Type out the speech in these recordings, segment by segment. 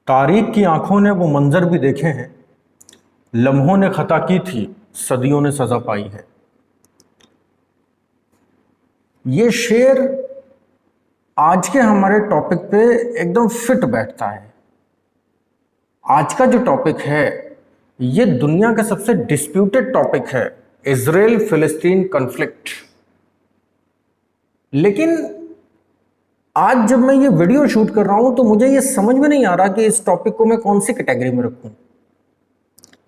तारीख की आंखों ने वो मंजर भी देखे हैं, लम्हों ने खता की थी, सदियों ने सजा पाई है। ये शेर आज के हमारे टॉपिक पे एकदम फिट बैठता है। आज का जो टॉपिक है ये दुनिया का सबसे डिस्प्यूटेड टॉपिक है, इजराइल फिलिस्तीन कॉन्फ्लिक्ट। लेकिन आज जब मैं ये वीडियो शूट कर रहा हूं तो मुझे ये समझ में नहीं आ रहा कि इस टॉपिक को मैं कौन सी कैटेगरी में रखूं।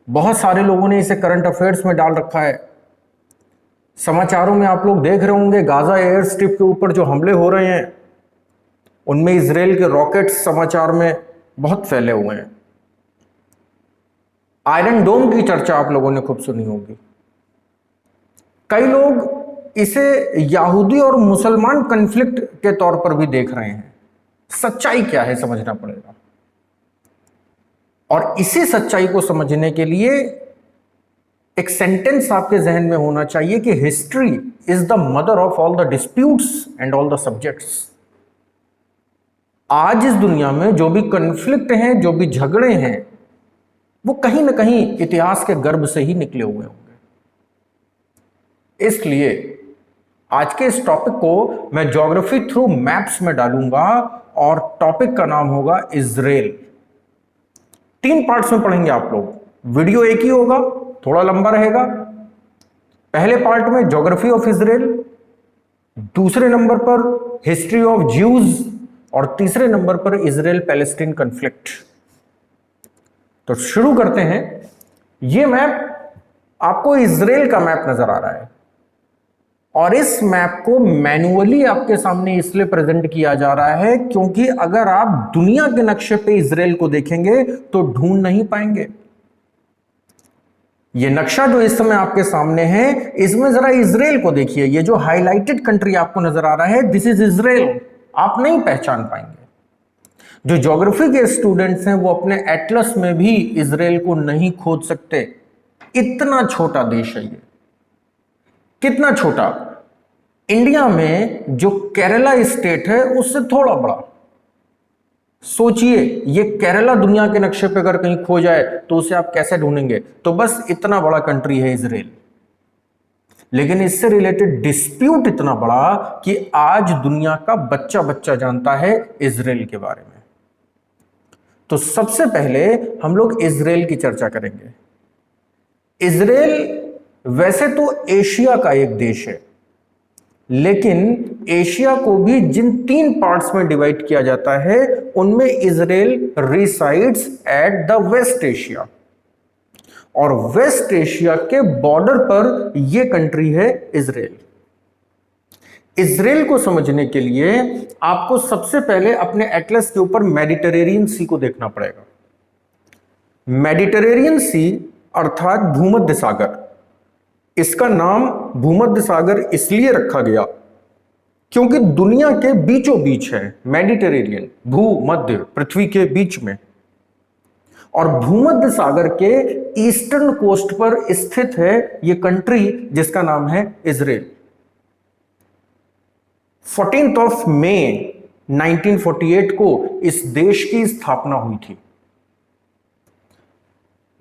बहुत सारे लोगों ने इसे करंट अफेयर्स में डाल रखा है। समाचारों में आप लोग देख रहे होंगे गाजा एयर स्ट्रिप के ऊपर जो हमले हो रहे हैं उनमें इजराइल के रॉकेट्स समाचार में बहुत फैले हुए हैं। आयरन डोम की चर्चा आप लोगों ने खूब सुनी होगी। कई लोग इसे यहूदी और मुसलमान कन्फ्लिक्ट के तौर पर भी देख रहे हैं। सच्चाई क्या है समझना पड़ेगा, और इसी सच्चाई को समझने के लिए एक सेंटेंस आपके जहन में होना चाहिए कि history is the mother of all the disputes and all the subjects. आज इस दुनिया में जो भी कन्फ्लिक्ट हैं, जो भी झगड़े हैं, वो कहीं ना कहीं इतिहास के गर्भ से ही निकले हुए होंगे। इसलिए आज के इस टॉपिक को मैं ज्योग्राफी थ्रू मैप्स में डालूंगा और टॉपिक का नाम होगा इजराइल। 3 पार्ट्स में पढ़ेंगे आप लोग। वीडियो एक ही होगा, थोड़ा लंबा रहेगा। पहले पार्ट में ज्योग्राफी ऑफ इजराइल, दूसरे नंबर पर हिस्ट्री ऑफ ज्यूज और तीसरे नंबर पर इजराइल पैलेस्टीन कॉन्फ्लिक्ट। तो शुरू करते हैं। यह मैप आपको इजराइल का मैप नजर आ रहा है और इस मैप को मैन्युअली आपके सामने इसलिए प्रेजेंट किया जा रहा है क्योंकि अगर आप दुनिया के नक्शे पे इजराइल को देखेंगे तो ढूंढ नहीं पाएंगे। ये नक्शा जो इस समय आपके सामने है, इसमें जरा इजराइल को देखिए। ये जो हाईलाइटेड कंट्री आपको नजर आ रहा है, दिस इज इजराइल। आप नहीं पहचान पाएंगे। जो ज्योग्राफी के स्टूडेंट्स हैं वो अपने एटलस में भी इजराइल को नहीं खोज सकते। इतना छोटा देश है ये। कितना छोटा? इंडिया में जो केरला स्टेट है उससे थोड़ा बड़ा। सोचिए, ये केरला दुनिया के नक्शे पे अगर कहीं खो जाए तो उसे आप कैसे ढूंढेंगे? तो बस इतना बड़ा कंट्री है इजराइल। लेकिन इससे रिलेटेड डिस्प्यूट इतना बड़ा कि आज दुनिया का बच्चा बच्चा जानता है इजराइल के बारे में। तो सबसे पहले हम लोग इजराइल की चर्चा करेंगे। इजराइल वैसे तो एशिया का एक देश है, लेकिन एशिया को भी जिन 3 पार्ट्स में डिवाइड किया जाता है उनमें Israel resides at the West Asia, और वेस्ट एशिया के बॉर्डर पर यह कंट्री है इजराइल। इजराइल को समझने के लिए आपको सबसे पहले अपने एटलस के ऊपर मेडिटेरेनियन सी को देखना पड़ेगा। मेडिटेरेनियन सी अर्थात भूमध्य सागर। इसका नाम भूमध्य सागर इसलिए रखा गया क्योंकि दुनिया के बीचों बीच है मेडिटेरेनियन, भूमध्य, पृथ्वी के बीच में, और भूमध्य सागर के ईस्टर्न कोस्ट पर स्थित है यह कंट्री जिसका नाम है इजराइल। 14 मई 1948 को इस देश की स्थापना हुई थी।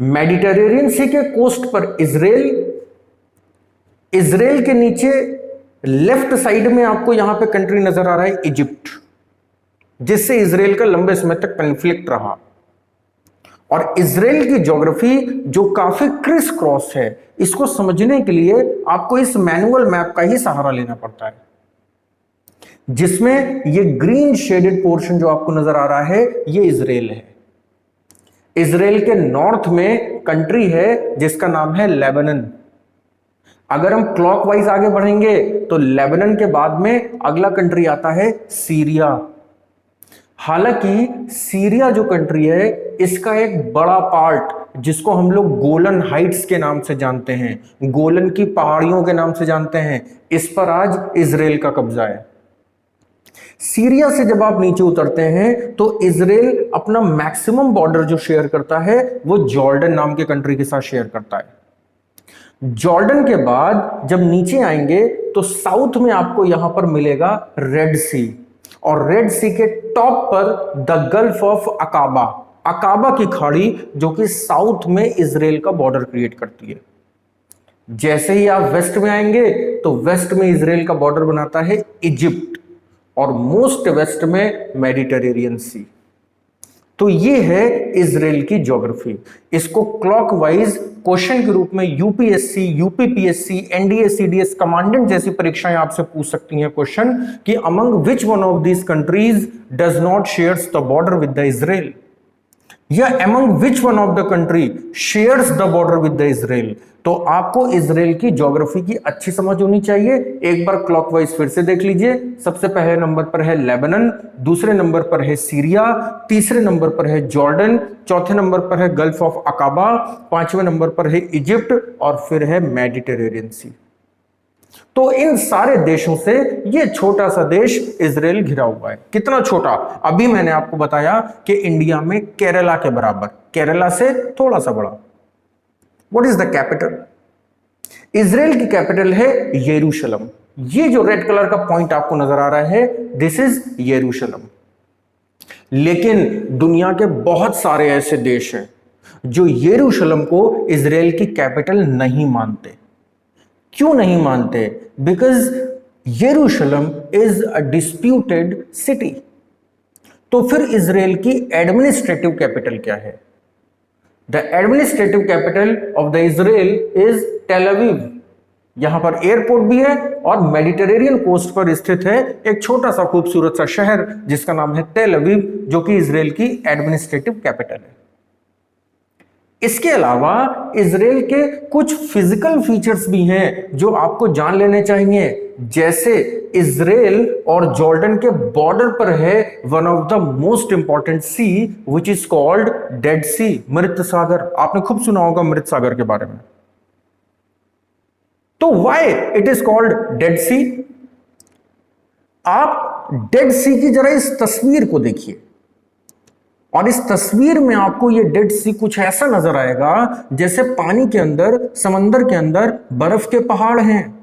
मेडिटेरेनियन सी के कोस्ट पर इजराइल, इजराइल के नीचे लेफ्ट साइड में आपको यहां पे कंट्री नजर आ रहा है इजिप्ट, जिससे इजराइल का लंबे समय तक कॉन्फ्लिक्ट रहा। और इजराइल की ज्योग्राफी जो काफी क्रिस क्रॉस है, इसको समझने के लिए आपको इस मैनुअल मैप का ही सहारा लेना पड़ता है, जिसमें ये ग्रीन शेडेड पोर्शन जो आपको नजर आ रहा है ये इजराइल है। इजराइल के नॉर्थ में कंट्री है जिसका नाम है लेबनान। अगर हम क्लॉकवाइज आगे बढ़ेंगे तो लेबनान के बाद में अगला कंट्री आता है सीरिया। हालांकि सीरिया जो कंट्री है इसका एक बड़ा पार्ट जिसको हम लोग गोलन हाइट्स के नाम से जानते हैं, गोलन की पहाड़ियों के नाम से जानते हैं, इस पर आज इजराइल का कब्जा है। सीरिया से जब आप नीचे उतरते हैं तो इजराइल अपना मैक्सिमम बॉर्डर जो शेयर करता है वो जॉर्डन नाम के कंट्री के साथ शेयर करता है। जॉर्डन के बाद जब नीचे आएंगे तो साउथ में आपको यहां पर मिलेगा रेड सी, और रेड सी के टॉप पर द गल्फ ऑफ अकाबा, अकाबा की खाड़ी जो कि साउथ में इजराइल का बॉर्डर क्रिएट करती है। जैसे ही आप वेस्ट में आएंगे तो वेस्ट में इजराइल का बॉर्डर बनाता है इजिप्ट, और मोस्ट वेस्ट में मेडिटेरेनियन सी। तो ये है इजराइल की ज्योग्राफी। इसको क्लॉकवाइज क्वेश्चन के रूप में UPSC, UPPSC, NDA, CDS commandant जैसी परीक्षाएं आपसे पूछ सकती हैं क्वेश्चन कि among which one of these countries does not shares the border with the Israel, या among which one of the country shares the border with the Israel. तो आपको इजराइल की ज्योग्राफी की अच्छी समझ होनी चाहिए। एक बार क्लॉकवाइज फिर से देख लीजिए। सबसे पहले नंबर पर है लेबनान, दूसरे नंबर पर है सीरिया, तीसरे नंबर पर है जॉर्डन, चौथे नंबर पर है गल्फ ऑफ अकाबा, पांचवें नंबर पर है इजिप्ट, और फिर है मेडिटेरेनियन सी। तो इन सारे देशों से ये छोटा सा देश इजराइल घिरा हुआ है। कितना छोटा? अभी मैंने आपको बताया कि इंडिया में केरला के बराबर, केरला से थोड़ा सा बड़ा। What is the capital? Israel की कैपिटल है यरूशलेम। ये जो रेड कलर का पॉइंट आपको नजर आ रहा है, दिस इज यरूशलेम। लेकिन दुनिया के बहुत सारे ऐसे देश हैं जो यरूशलेम को इजराइल की कैपिटल नहीं मानते। क्यों नहीं मानते? बिकॉज यरूशलेम इज अ डिस्प्यूटेड सिटी। तो फिर इजराइल की एडमिनिस्ट्रेटिव कैपिटल क्या है? The administrative capital of the Israel is Tel Aviv. यहां पर एयरपोर्ट भी है और मेडिटेरेनियन कोस्ट पर स्थित है एक छोटा सा खूबसूरत सा शहर जिसका नाम है टेल अवीव, जो कि इजराइल की एडमिनिस्ट्रेटिव कैपिटल है। इसके अलावा इजराइल के कुछ फिजिकल फीचर्स भी हैं जो आपको जान लेने चाहिए। जैसे इजराइल और जॉर्डन के बॉर्डर पर है one of the most important sea which is called Dead Sea, मृत सागर। आपने खूब सुना होगा मृत सागर के बारे में। तो why it is called Dead Sea? आप डेड सी की जरा इस तस्वीर को देखिए, और इस तस्वीर में आपको ये डेड सी कुछ ऐसा नजर आएगा जैसे पानी के अंदर, समंदर के अंदर बर्फ के पहाड़ हैं।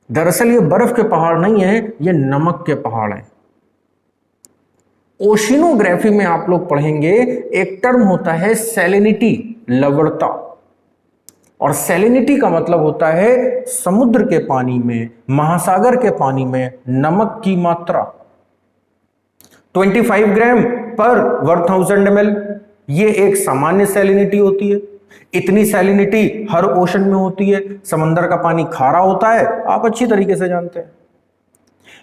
दरअसल ये बर्फ के पहाड़ नहीं है, ये नमक के पहाड़ हैं। ओशिनोग्राफी में आप लोग पढ़ेंगे, एक टर्म होता है सैलिनिटी, लवणता। और सैलिनिटी का मतलब होता है समुद्र के पानी में, महासागर के पानी में नमक की मात्रा। 25 ग्राम पर 1000 ml, ये एक सामान्य सैलिनिटी होती है। इतनी सैलिनिटी हर ओशन में होती है। समंदर का पानी खारा होता है, आप अच्छी तरीके से जानते हैं।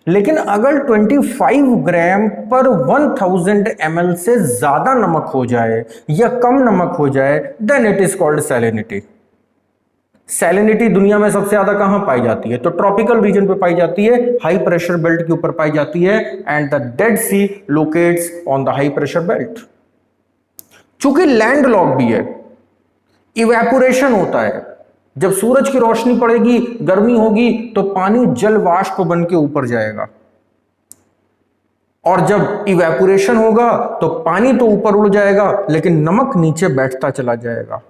लेकिन अगर 25 ग्राम पर 1000 ml से ज्यादा नमक हो जाए या कम नमक हो जाए, then it is called salinity. Salinity दुनिया में सबसे ज्यादा कहां पाई जाती है? तो ट्रॉपिकल रीजन पे पाई जाती है, हाई प्रेशर बेल्ट के ऊपर पाई जाती है, and the Dead Sea locates on the high pressure belt. चूंकि लैंड लॉक भी है, इवेपोरेशन होता है। जब सूरज की रोशनी पड़ेगी, गर्मी होगी, तो पानी जल वाष्प बन के ऊपर जाएगा, और जब इवेपोरेशन होगा तो पानी तो ऊपर उड़ जाएगा लेकिन नमक नीचे बैठता चला जाएगा।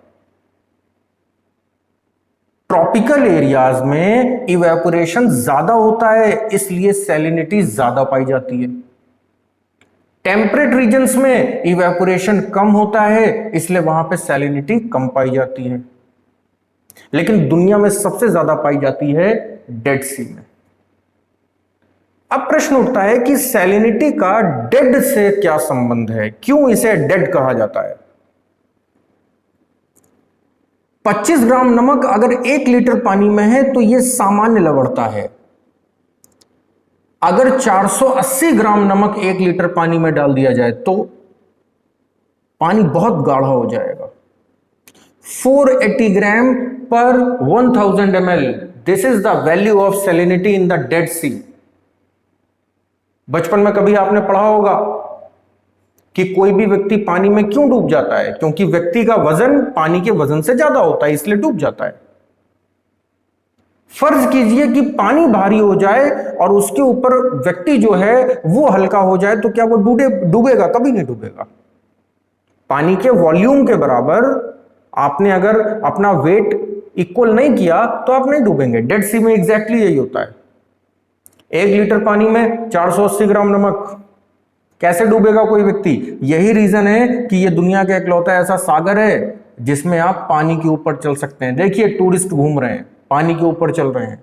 ट्रॉपिकल एरियाज में इवेपोरेशन ज्यादा होता है, इसलिए सैलिनिटी ज्यादा पाई जाती है। टेम्परेट रीजन्स में इवेपोरेशन कम होता है, इसलिए वहां पे सैलिनिटी कम पाई जाती है। लेकिन दुनिया में सबसे ज्यादा पाई जाती है डेड सी में। अब प्रश्न उठता है कि सैलिनिटी का डेड से क्या संबंध है? क्यों इसे डेड कहा जाता है? 25 ग्राम नमक अगर 1 लीटर पानी में है तो यह सामान्य लवणता है। अगर 480 ग्राम नमक 1 लीटर पानी में डाल दिया जाए तो पानी बहुत गाढ़ा हो जाएगा। 480 ग्राम पर 1000 ml, this is the value of salinity in the Dead Sea. बचपन में कभी आपने पढ़ा होगा कि कोई भी व्यक्ति पानी में क्यों डूब जाता है? क्योंकि व्यक्ति का वजन पानी के वजन से ज्यादा होता है, इसलिए डूब जाता है। फर्ज कीजिए कि पानी भारी हो जाए और उसके ऊपर व्यक्ति जो है वो हल्का हो जाए, तो क्या वो डूबेगा? कभी नहीं डूबेगा। पानी के वॉल्यूम के बराबर आपने अगर अपना वेट इक्वल नहीं किया तो आप नहीं डूबेंगे। डेड सी में एग्जैक्टली यही होता है। 1 लीटर पानी में 480 ग्राम नमक, कैसे डूबेगा कोई व्यक्ति? यही रीजन है कि ये दुनिया का इकलौता ऐसा सागर है जिसमें आप पानी के ऊपर चल सकते हैं। देखिए टूरिस्ट घूम रहे हैं, पानी के ऊपर चल रहे हैं।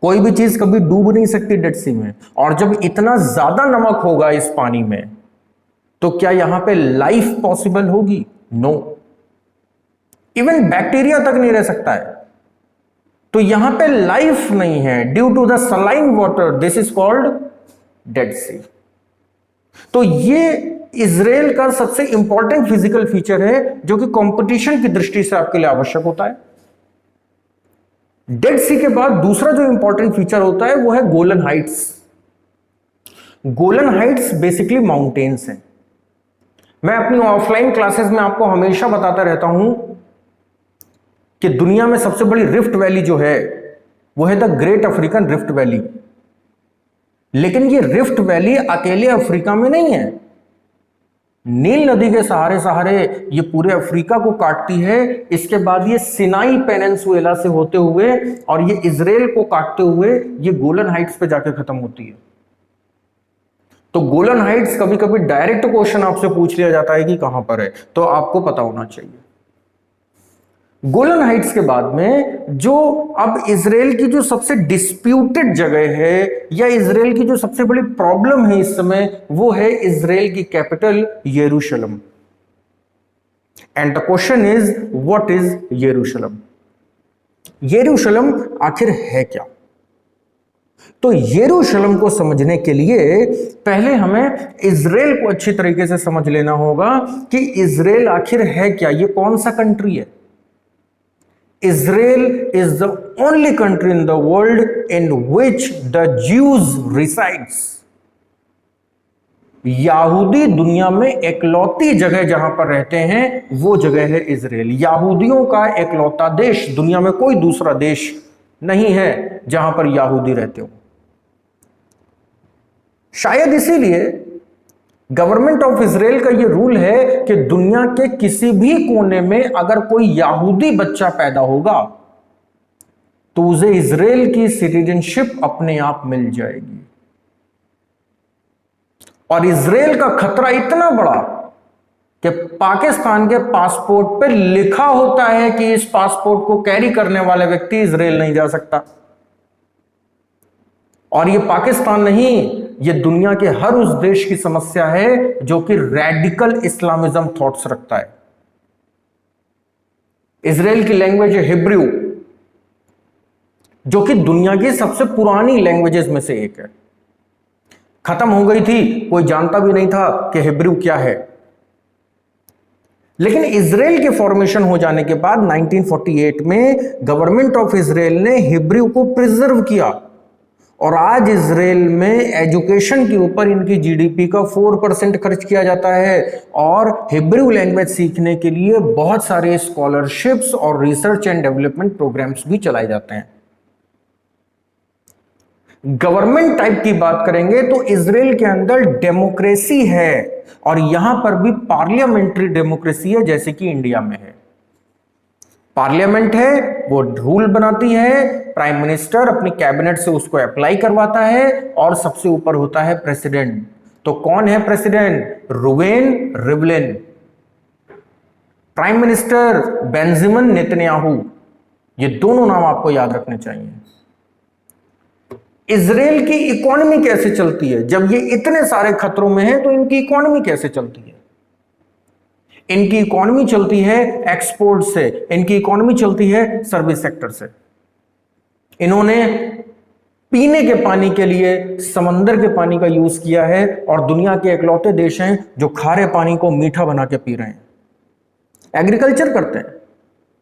कोई भी चीज कभी डूब नहीं सकती डेड सी में। और जब इतना ज्यादा नमक होगा इस पानी में, तो क्या यहां पे लाइफ पॉसिबल होगी? नो। इवन बैक्टीरिया तक नहीं रह सकता है। तो यहां पे लाइफ नहीं है due to the saline water. This is called Dead Sea. तो ये इजराइल का सबसे इंपॉर्टेंट फिजिकल फीचर है जो कि कंपटीशन की दृष्टि से आपके लिए आवश्यक होता है। डेड सी के बाद दूसरा जो इंपॉर्टेंट फीचर होता है वो है Golan Heights. Golan Heights basically mountains हैं। मैं अपनी ऑफलाइन क्लासेस में आपको हमेशा बताता रहता हूं कि दुनिया में सबसे बड़ी रिफ्ट वैली जो है वो है the great African rift valley. लेकिन ये रिफ्ट वैली अकेले अफ्रीका में नहीं है। नील नदी के सहारे सहारे ये पूरे अफ्रीका को काटती है। इसके बाद ये सिनाई पेनिनसुला से होते हुए और ये इजराइल को काटते हुए ये गोलन हाइट्स पे जाके खत्म होती है। तो गोलन हाइट्स कभी कभी डायरेक्ट क्वेश्चन आपसे पूछ लिया जाता है कि कहां पर है, तो आपको पता होना चाहिए। गोलन हाइट्स के बाद में जो अब इजराइल की जो सबसे डिस्प्यूटेड जगह है या इजराइल की जो सबसे बड़ी प्रॉब्लम है इस समय, वो है इजराइल की कैपिटल यरूशलेम। And the question is what is यरूशलेम? यरूशलेम आखिर है क्या? तो यरूशलेम को समझने के लिए पहले हमें इजराइल को अच्छी तरीके से समझ लेना होगा कि इजराइल आखिर है क्या, ये कौन सा कंट्री है। Israel is the only country in the world in which the Jews resides. यहूदी दुनिया में एकलौती जगह जहां पर रहते हैं वो जगह है इजराइल। यहूदियों का एकलौता देश, दुनिया में कोई दूसरा देश नहीं है जहां पर यहूदी रहते हो। शायद इसीलिए गवर्नमेंट ऑफ इजराइल का यह रूल है कि दुनिया के किसी भी कोने में अगर कोई यहूदी बच्चा पैदा होगा तो उसे इजराइल की सिटीजनशिप अपने आप मिल जाएगी। और इजराइल का खतरा इतना बड़ा कि पाकिस्तान के पासपोर्ट पे लिखा होता है कि इस पासपोर्ट को कैरी करने वाला व्यक्ति इजराइल नहीं जा सकता। और ये पाकिस्तान नहीं, ये दुनिया के हर उस देश की समस्या है जो कि रैडिकल इस्लामिज्म थॉट्स रखता है। इजराइल की लैंग्वेज है हिब्रू, जो कि दुनिया की सबसे पुरानी लैंग्वेजेस में से एक है। खत्म हो गई थी, कोई जानता भी नहीं था कि हिब्रू क्या है। लेकिन इजराइल के फॉर्मेशन हो जाने के बाद 1948 में गवर्नमेंट ऑफ इजराइल ने हिब्रू को प्रिजर्व किया और आज इजराइल में एजुकेशन के ऊपर इनकी जीडीपी का 4% खर्च किया जाता है और हिब्रू लैंग्वेज सीखने के लिए बहुत सारे स्कॉलरशिप्स और रिसर्च एंड डेवलपमेंट प्रोग्राम्स भी चलाए जाते हैं। गवर्नमेंट टाइप की बात करेंगे तो इजराइल के अंदर डेमोक्रेसी है और यहां पर भी पार्लियामेंट्री डेमोक्रेसी है जैसे कि इंडिया में है। पार्लियामेंट है, वो रूल बनाती है, प्राइम मिनिस्टर अपनी कैबिनेट से उसको अप्लाई करवाता है और सबसे ऊपर होता है प्रेसिडेंट। तो कौन है president? Reuven Rivlin. Prime minister Benjamin Netanyahu. ये दोनों नाम आपको याद रखने चाहिए। इजराइल की इकोनॉमी कैसे चलती है? जब ये इतने सारे खतरों में है तो इनकी इकोनॉमी कैसे चलती है? इनकी इकोनॉमी चलती है एक्सपोर्ट से, इनकी इकोनॉमी चलती है सर्विस सेक्टर से। इन्होंने पीने के पानी के लिए समंदर के पानी का यूज किया है और दुनिया के इकलौते देश हैं जो खारे पानी को मीठा बना के पी रहे हैं। एग्रीकल्चर करते हैं,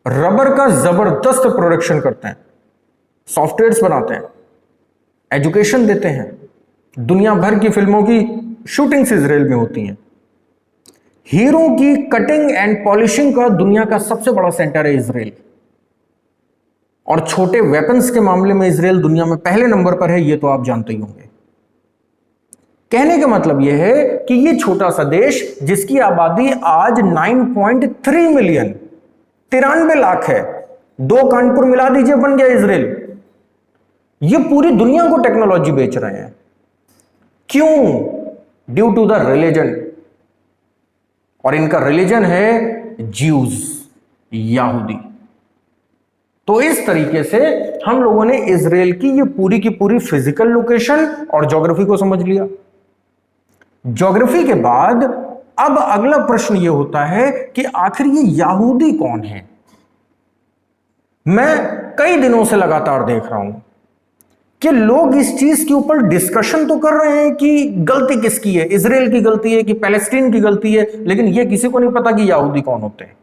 रबर का जबरदस्त प्रोडक्शन करते हैं, सॉफ्टवेयर्स बनाते हैं, एजुकेशन देते हैं। दुनिया भर की फिल्मों की शूटिंग्स इजराइल में होती हैं। हीरो की कटिंग एंड पॉलिशिंग का दुनिया का सबसे बड़ा सेंटर है इजराइल। और छोटे वेपन्स के मामले में इजराइल दुनिया में पहले नंबर पर है, ये तो आप जानते ही होंगे। कहने का मतलब यह है कि ये छोटा सा देश जिसकी आबादी आज 9.3 मिलियन 93 लाख है, 2 कानपुर मिला दीजिए बन गया इजराइल। ये पूरी दुनिया को टेक्नोलॉजी बेच रहे हैं। क्यों? ड्यू टू द रिलीजन, और इनका रिलीजन है ज्यूज, यहूदी। तो इस तरीके से हम लोगों ने इजराइल की ये पूरी पूरी फिजिकल लोकेशन और ज्योग्राफी को समझ लिया। ज्योग्राफी के बाद अब अगला प्रश्न यह होता है कि आखिर ये यहूदी कौन है। मैं कई दिनों से लगातार देख रहा हूं कि लोग इस चीज के ऊपर डिस्कशन तो कर रहे हैं कि गलती किसकी है, इजराइल की गलती है कि पैलेस्टीन की गलती है, लेकिन यह किसी को नहीं पता कि यहूदी कौन होते हैं।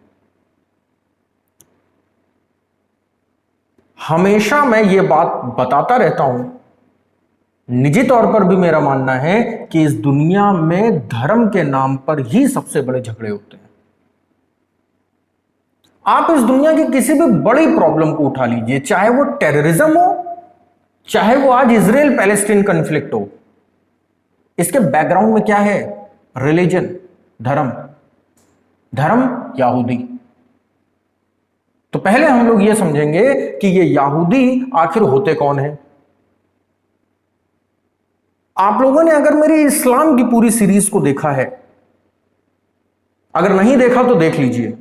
हमेशा मैं ये बात बताता रहता हूं, निजी तौर पर भी मेरा मानना है कि इस दुनिया में धर्म के नाम पर ही सबसे बड़े झगड़े होते हैं। आप इस दुनिया की किसी भी बड़ी प्रॉब्लम को उठा लीजिए, चाहे वो टेररिज्म हो, चाहे वो आज इजराइल पैलेस्टीन कॉन्फ्लिक्ट हो, इसके बैकग्राउंड में क्या है? रिलीजन, धर्म, धर्म यहूदी। तो पहले हम लोग ये समझेंगे कि ये यहूदी आखिर होते कौन है। आप लोगों ने अगर मेरी इस्लाम की पूरी सीरीज को देखा है, अगर नहीं देखा तो देख लीजिए।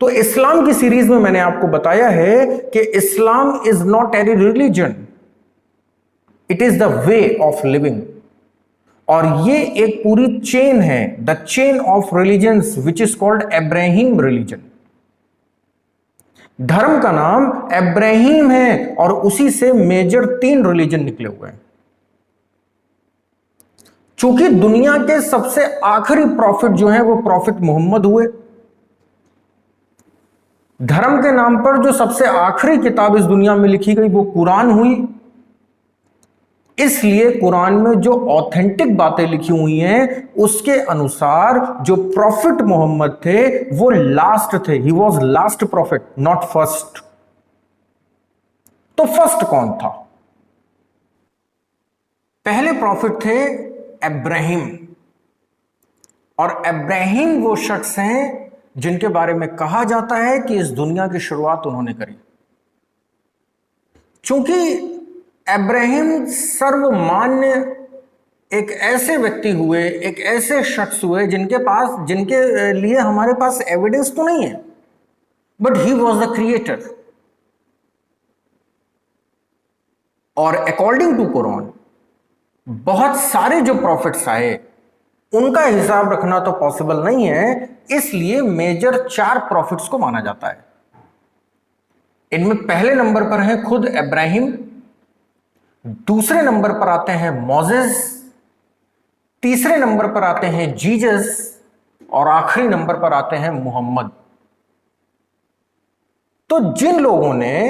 तो इस्लाम की सीरीज में मैंने आपको बताया है कि Islam is not any religion, it is the way of living. और ये एक पूरी चेन है, the chain of religions which is called Abraham religion. धर्म का नाम अब्राहिम है और उसी से मेजर 3 रिलीजन निकले हुए हैं। चूंकि दुनिया के सबसे आखिरी प्रॉफिट जो है वो प्रॉफिट मोहम्मद हुए, धर्म के नाम पर जो सबसे आखिरी किताब इस दुनिया में लिखी गई वो कुरान हुई, इसलिए कुरान में जो ऑथेंटिक बातें लिखी हुई हैं उसके अनुसार जो प्रॉफिट मोहम्मद थे वो लास्ट थे। He was last profit, not first. तो फर्स्ट कौन था? पहले प्रॉफिट थे अब्राहिम, और अब्राहिम वो शख्स हैं जिनके बारे में कहा जाता है कि इस दुनिया की शुरुआत उन्होंने करी। चूंकि अब्राहिम सर्वमान्य एक ऐसे व्यक्ति हुए, एक ऐसे शख्स हुए जिनके लिए हमारे पास एविडेंस तो नहीं है, but he was the creator. और अकॉर्डिंग टू कुरान बहुत सारे जो प्रॉफिट्स आए उनका हिसाब रखना तो पॉसिबल नहीं है, इसलिए मेजर 4 प्रॉफिट्स को माना जाता है। इनमें पहले नंबर पर है खुद अब्राहिम, दूसरे नंबर पर आते हैं मोजेस, तीसरे नंबर पर आते हैं जीसस, और आखिरी नंबर पर आते हैं मोहम्मद। तो जिन लोगों ने,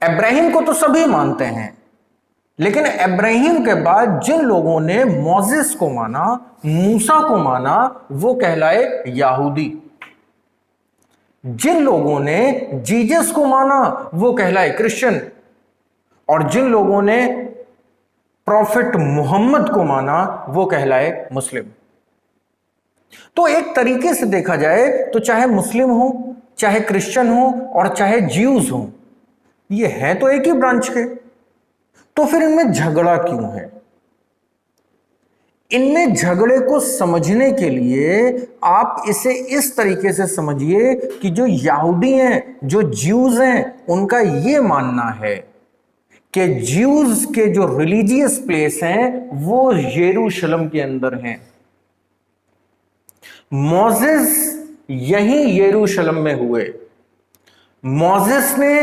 अब्राहिम को तो सभी मानते हैं, लेकिन अब्राहिम के बाद जिन लोगों ने मोजेस को माना, मूसा को माना, वो कहलाए यहूदी। जिन लोगों ने जीसस को माना वो कहलाए क्रिश्चियन, और जिन लोगों ने प्रॉफिट मोहम्मद को माना वो कहलाए मुस्लिम। तो एक तरीके से देखा जाए तो चाहे मुस्लिम हो, चाहे क्रिश्चियन हो और चाहे ज्यूज हो, ये है तो एक ही ब्रांच के। तो फिर इनमें झगड़ा क्यों है? इनमें झगड़े को समझने के लिए आप इसे इस तरीके से समझिए कि जो यहूदी हैं, जो ज्यूज हैं, उनका यह मानना है कि ज्यूज के जो रिलीजियस प्लेस हैं वो यरूशलेम के अंदर हैं। मोसेस यहीं यरूशलेम में हुए, मोसेस ने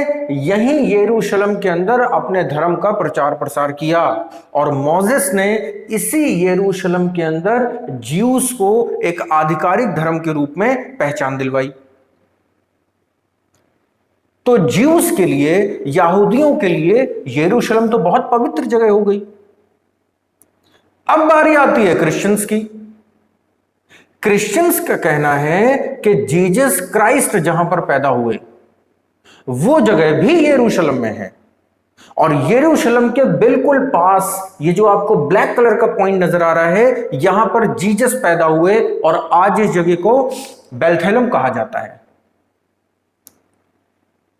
यहीं यरूशलेम के अंदर अपने धर्म का प्रचार प्रसार किया, और मोसेस ने इसी यरूशलेम के अंदर ज्यूस को एक आधिकारिक धर्म के रूप में पहचान दिलवाई। तो ज्यूस के लिए, यहूदियों के लिए यरूशलेम तो बहुत पवित्र जगह हो गई। अब बारी आती है क्रिश्चियंस की। क्रिश्चियंस का कहना है कि जीसस क्राइस्ट जहां पर पैदा हुए वो जगह भी यरूशलेम में है, और यरूशलेम के बिल्कुल पास ये जो आपको ब्लैक कलर का पॉइंट नजर आ रहा है, यहां पर जीसस पैदा हुए, और आज इस जगह को बेथलेहम कहा जाता है।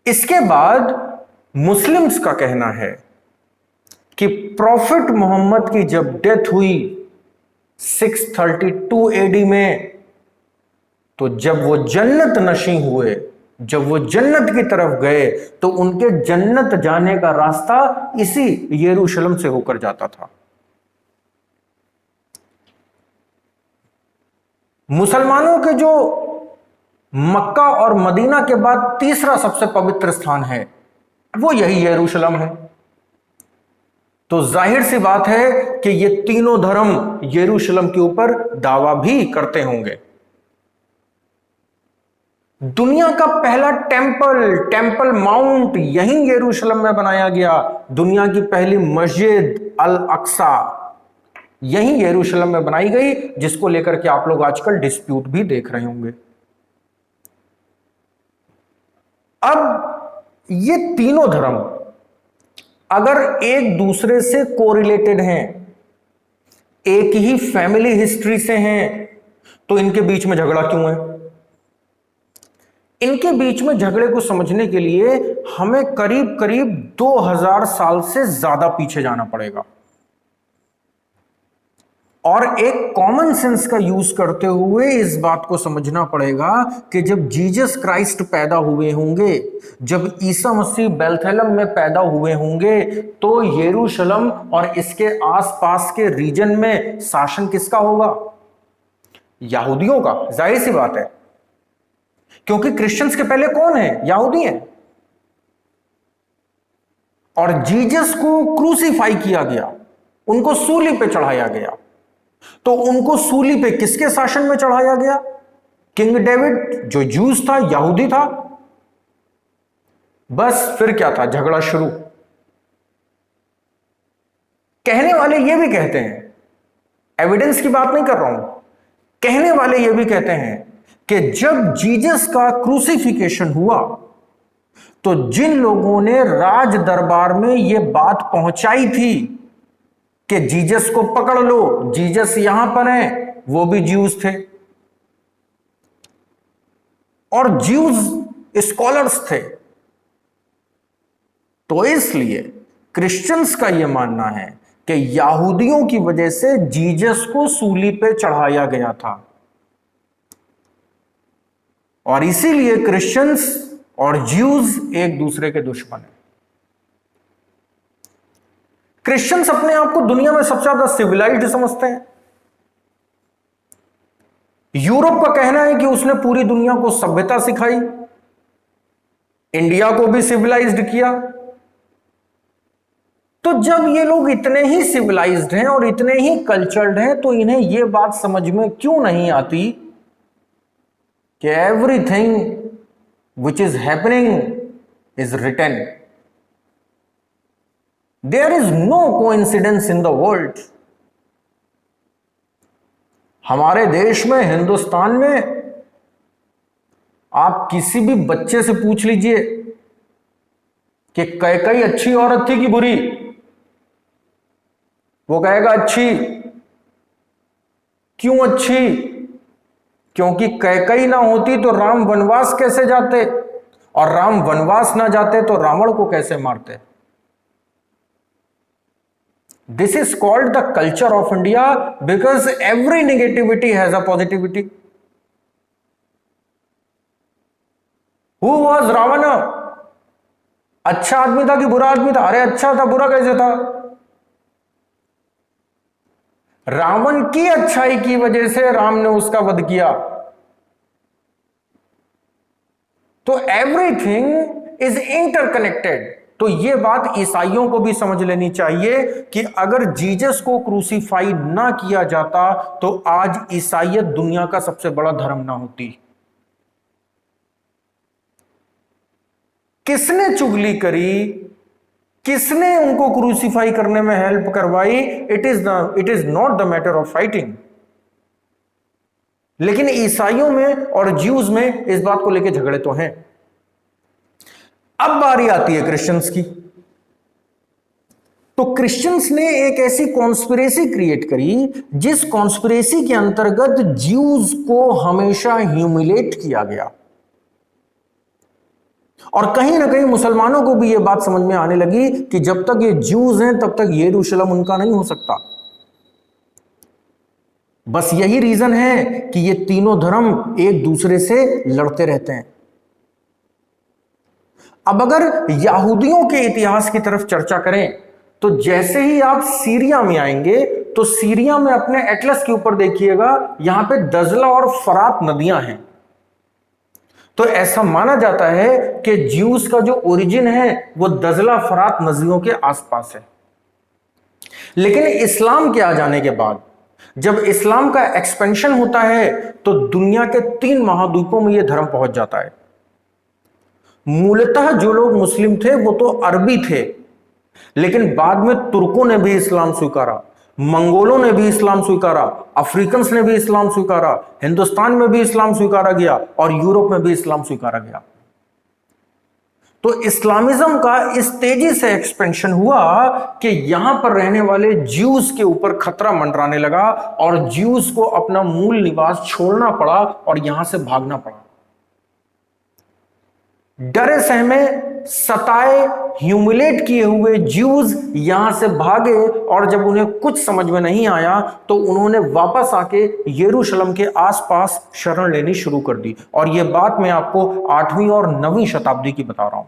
इसके बाद मुस्लिम्स का कहना है कि प्रॉफिट मोहम्मद की जब डेथ हुई 632 एडी में। तो जब वो जन्नत नशी हुए, जब वो जन्नत की तरफ गए, तो उनके जन्नत जाने का रास्ता इसी यरूशलेम से होकर जाता था। मुसलमानों के जो मक्का और मदीना के बाद तीसरा सबसे पवित्र स्थान है, वो यही यरूशलेम है। तो जाहिर सी बात है कि ये तीनों धर्म यरूशलेम के ऊपर दावा भी करते होंगे। दुनिया का पहला टेंपल माउंट यहीं यरूशलेम में बनाया गया। दुनिया की पहली मस्जिद अल अक्सा यहीं यरूशलेम में बनाई गई, जिसको लेकर के आप लोग आजकल डिस्प्यूट भी देख रहे होंगे। अब ये तीनों धर्म अगर एक दूसरे से कोरिलेटेड हैं, एक ही फैमिली हिस्ट्री से हैं, तो इनके बीच में झगड़ा क्यों है? इनके बीच में झगड़े को समझने के लिए हमें करीब करीब 2000 साल से ज्यादा पीछे जाना पड़ेगा और एक कॉमन सेंस का यूज करते हुए इस बात को समझना पड़ेगा कि जब जीसस क्राइस्ट पैदा हुए होंगे, जब ईसा मसीह बेथलेहम में पैदा हुए होंगे, तो यरूशलेम और इसके आसपास के रीजन में शासन किसका होगा? यहूदियों का। जाहिर सी बात है, क्योंकि क्रिश्चियंस के पहले कौन है? यहूदी हैं। और जीसस को क्रूसीफाई किया गया, उनको सूली पे चढ़ाया गया। तो उनको सूली पे किसके शासन में चढ़ाया गया? किंग डेविड, जो जूस था, यहूदी था। बस फिर क्या था? झगड़ा शुरू। कहने वाले ये भी कहते हैं, एविडेंस की बात नहीं कर रहा हूं, कहने वाले ये भी कहते हैं कि जब जीसस का क्रूसिफिकेशन हुआ, तो जिन लोगों ने राज दरबार में यह बात पहुंचाई थी कि जीसस को पकड़ लो, जीसस यहां पर है, वो भी ज्यूज थे और ज्यूज स्कॉलर्स थे। तो इसलिए क्रिश्चियंस का यह मानना है कि यहूदियों की वजह से जीसस को सूली पे चढ़ाया गया था और इसीलिए क्रिश्चियंस और ज्यूज एक दूसरे के दुश्मन हैं। क्रिश्चियंस अपने आप को दुनिया में सबसे ज्यादा सिविलाइज्ड समझते हैं। यूरोप का कहना है कि उसने पूरी दुनिया को सभ्यता सिखाई, इंडिया को भी सिविलाइज्ड किया। तो जब ये लोग इतने ही सिविलाइज्ड हैं और इतने ही कल्चर्ड हैं, तो इन्हें यह बात समझ में क्यों नहीं आती कि everything which is happening is written? There is no coincidence in the world. हमारे देश में, हिंदुस्तान में, आप किसी भी बच्चे से पूछ लीजिए कि कैकई अच्छी औरत थी कि बुरी, वो कहेगा अच्छी। क्यों अच्छी? क्योंकि कैकई ना होती तो राम वनवास कैसे जाते, और राम वनवास ना जाते तो रावण को कैसे मारते? This is called the culture of India because every negativity has a positivity. Who was Ravana? अच्छा आदमी था कि बुरा आदमी था? अरे अच्छा था, बुरा कैसे था? रावण की अच्छाई की वजह से राम ने उसका वध किया। तो एवरीथिंग इज इंटरकनेक्टेड। तो यह बात ईसाइयों को भी समझ लेनी चाहिए कि अगर जीसस को क्रूसीफाई ना किया जाता तो आज ईसाइयत दुनिया का सबसे बड़ा धर्म ना होती। किसने चुगली करी, किसने उनको क्रूसीफाई करने में हेल्प करवाई, it is not the matter of fighting. लेकिन ईसाइयों में और ज्यूज में इस बात को लेकर झगड़े तो हैं। अब बारी आती है क्रिश्चियंस की। तो क्रिश्चियंस ने एक ऐसी कॉन्स्पिरेसी क्रिएट करी जिस कॉन्स्पिरेसी के अंतर्गत ज्यूज को हमेशा ह्यूमिलेट किया गया और कहीं ना कहीं मुसलमानों को भी यह बात समझ में आने लगी कि जब तक ये ज्यूज हैं तब तक यरूशलेम उनका नहीं हो सकता। बस यही रीजन है कि ये तीनों धर्म एक दूसरे से लड़ते रहते हैं। अब अगर यहूदियों के इतिहास की तरफ चर्चा करें तो जैसे ही आप सीरिया में आएंगे तो सीरिया में अपने एटलस के ऊपर देखिएगा, यहां पे दजला और फरात नदियां हैं। तो ऐसा माना जाता है कि ज्यूस का जो ओरिजिन है वो दजला फरात नदियों के आसपास है। लेकिन इस्लाम के आ जाने के बाद जब इस्लाम का एक्सपेंशन होता है तो दुनिया के 3 महाद्वीपों में यह धर्म पहुंच जाता है। मूलतः जो लोग मुस्लिम थे वो तो अरबी थे, लेकिन बाद में तुर्कों ने भी इस्लाम स्वीकारा, मंगोलों ने भी इस्लाम स्वीकारा, अफ्रीकन्स ने भी इस्लाम स्वीकारा, हिंदुस्तान में भी इस्लाम स्वीकारा गया और यूरोप में भी इस्लाम स्वीकारा गया। तो इस्लामिज्म का इस तेजी से एक्सपेंशन हुआ कि यहां पर रहने वाले ज्यूस के ऊपर खतरा मंडराने लगा और ज्यूस को अपना मूल निवास छोड़ना पड़ा और यहां से भागना पड़ा। डरे सहमे, सताए, ह्यूमिलेट किए हुए ज्यूज यहां से भागे और जब उन्हें कुछ समझ में नहीं आया तो उन्होंने वापस आके यरूशलेम के आसपास शरण लेनी शुरू कर दी। और यह बात मैं आपको 8वीं और 9वीं शताब्दी की बता रहा हूं।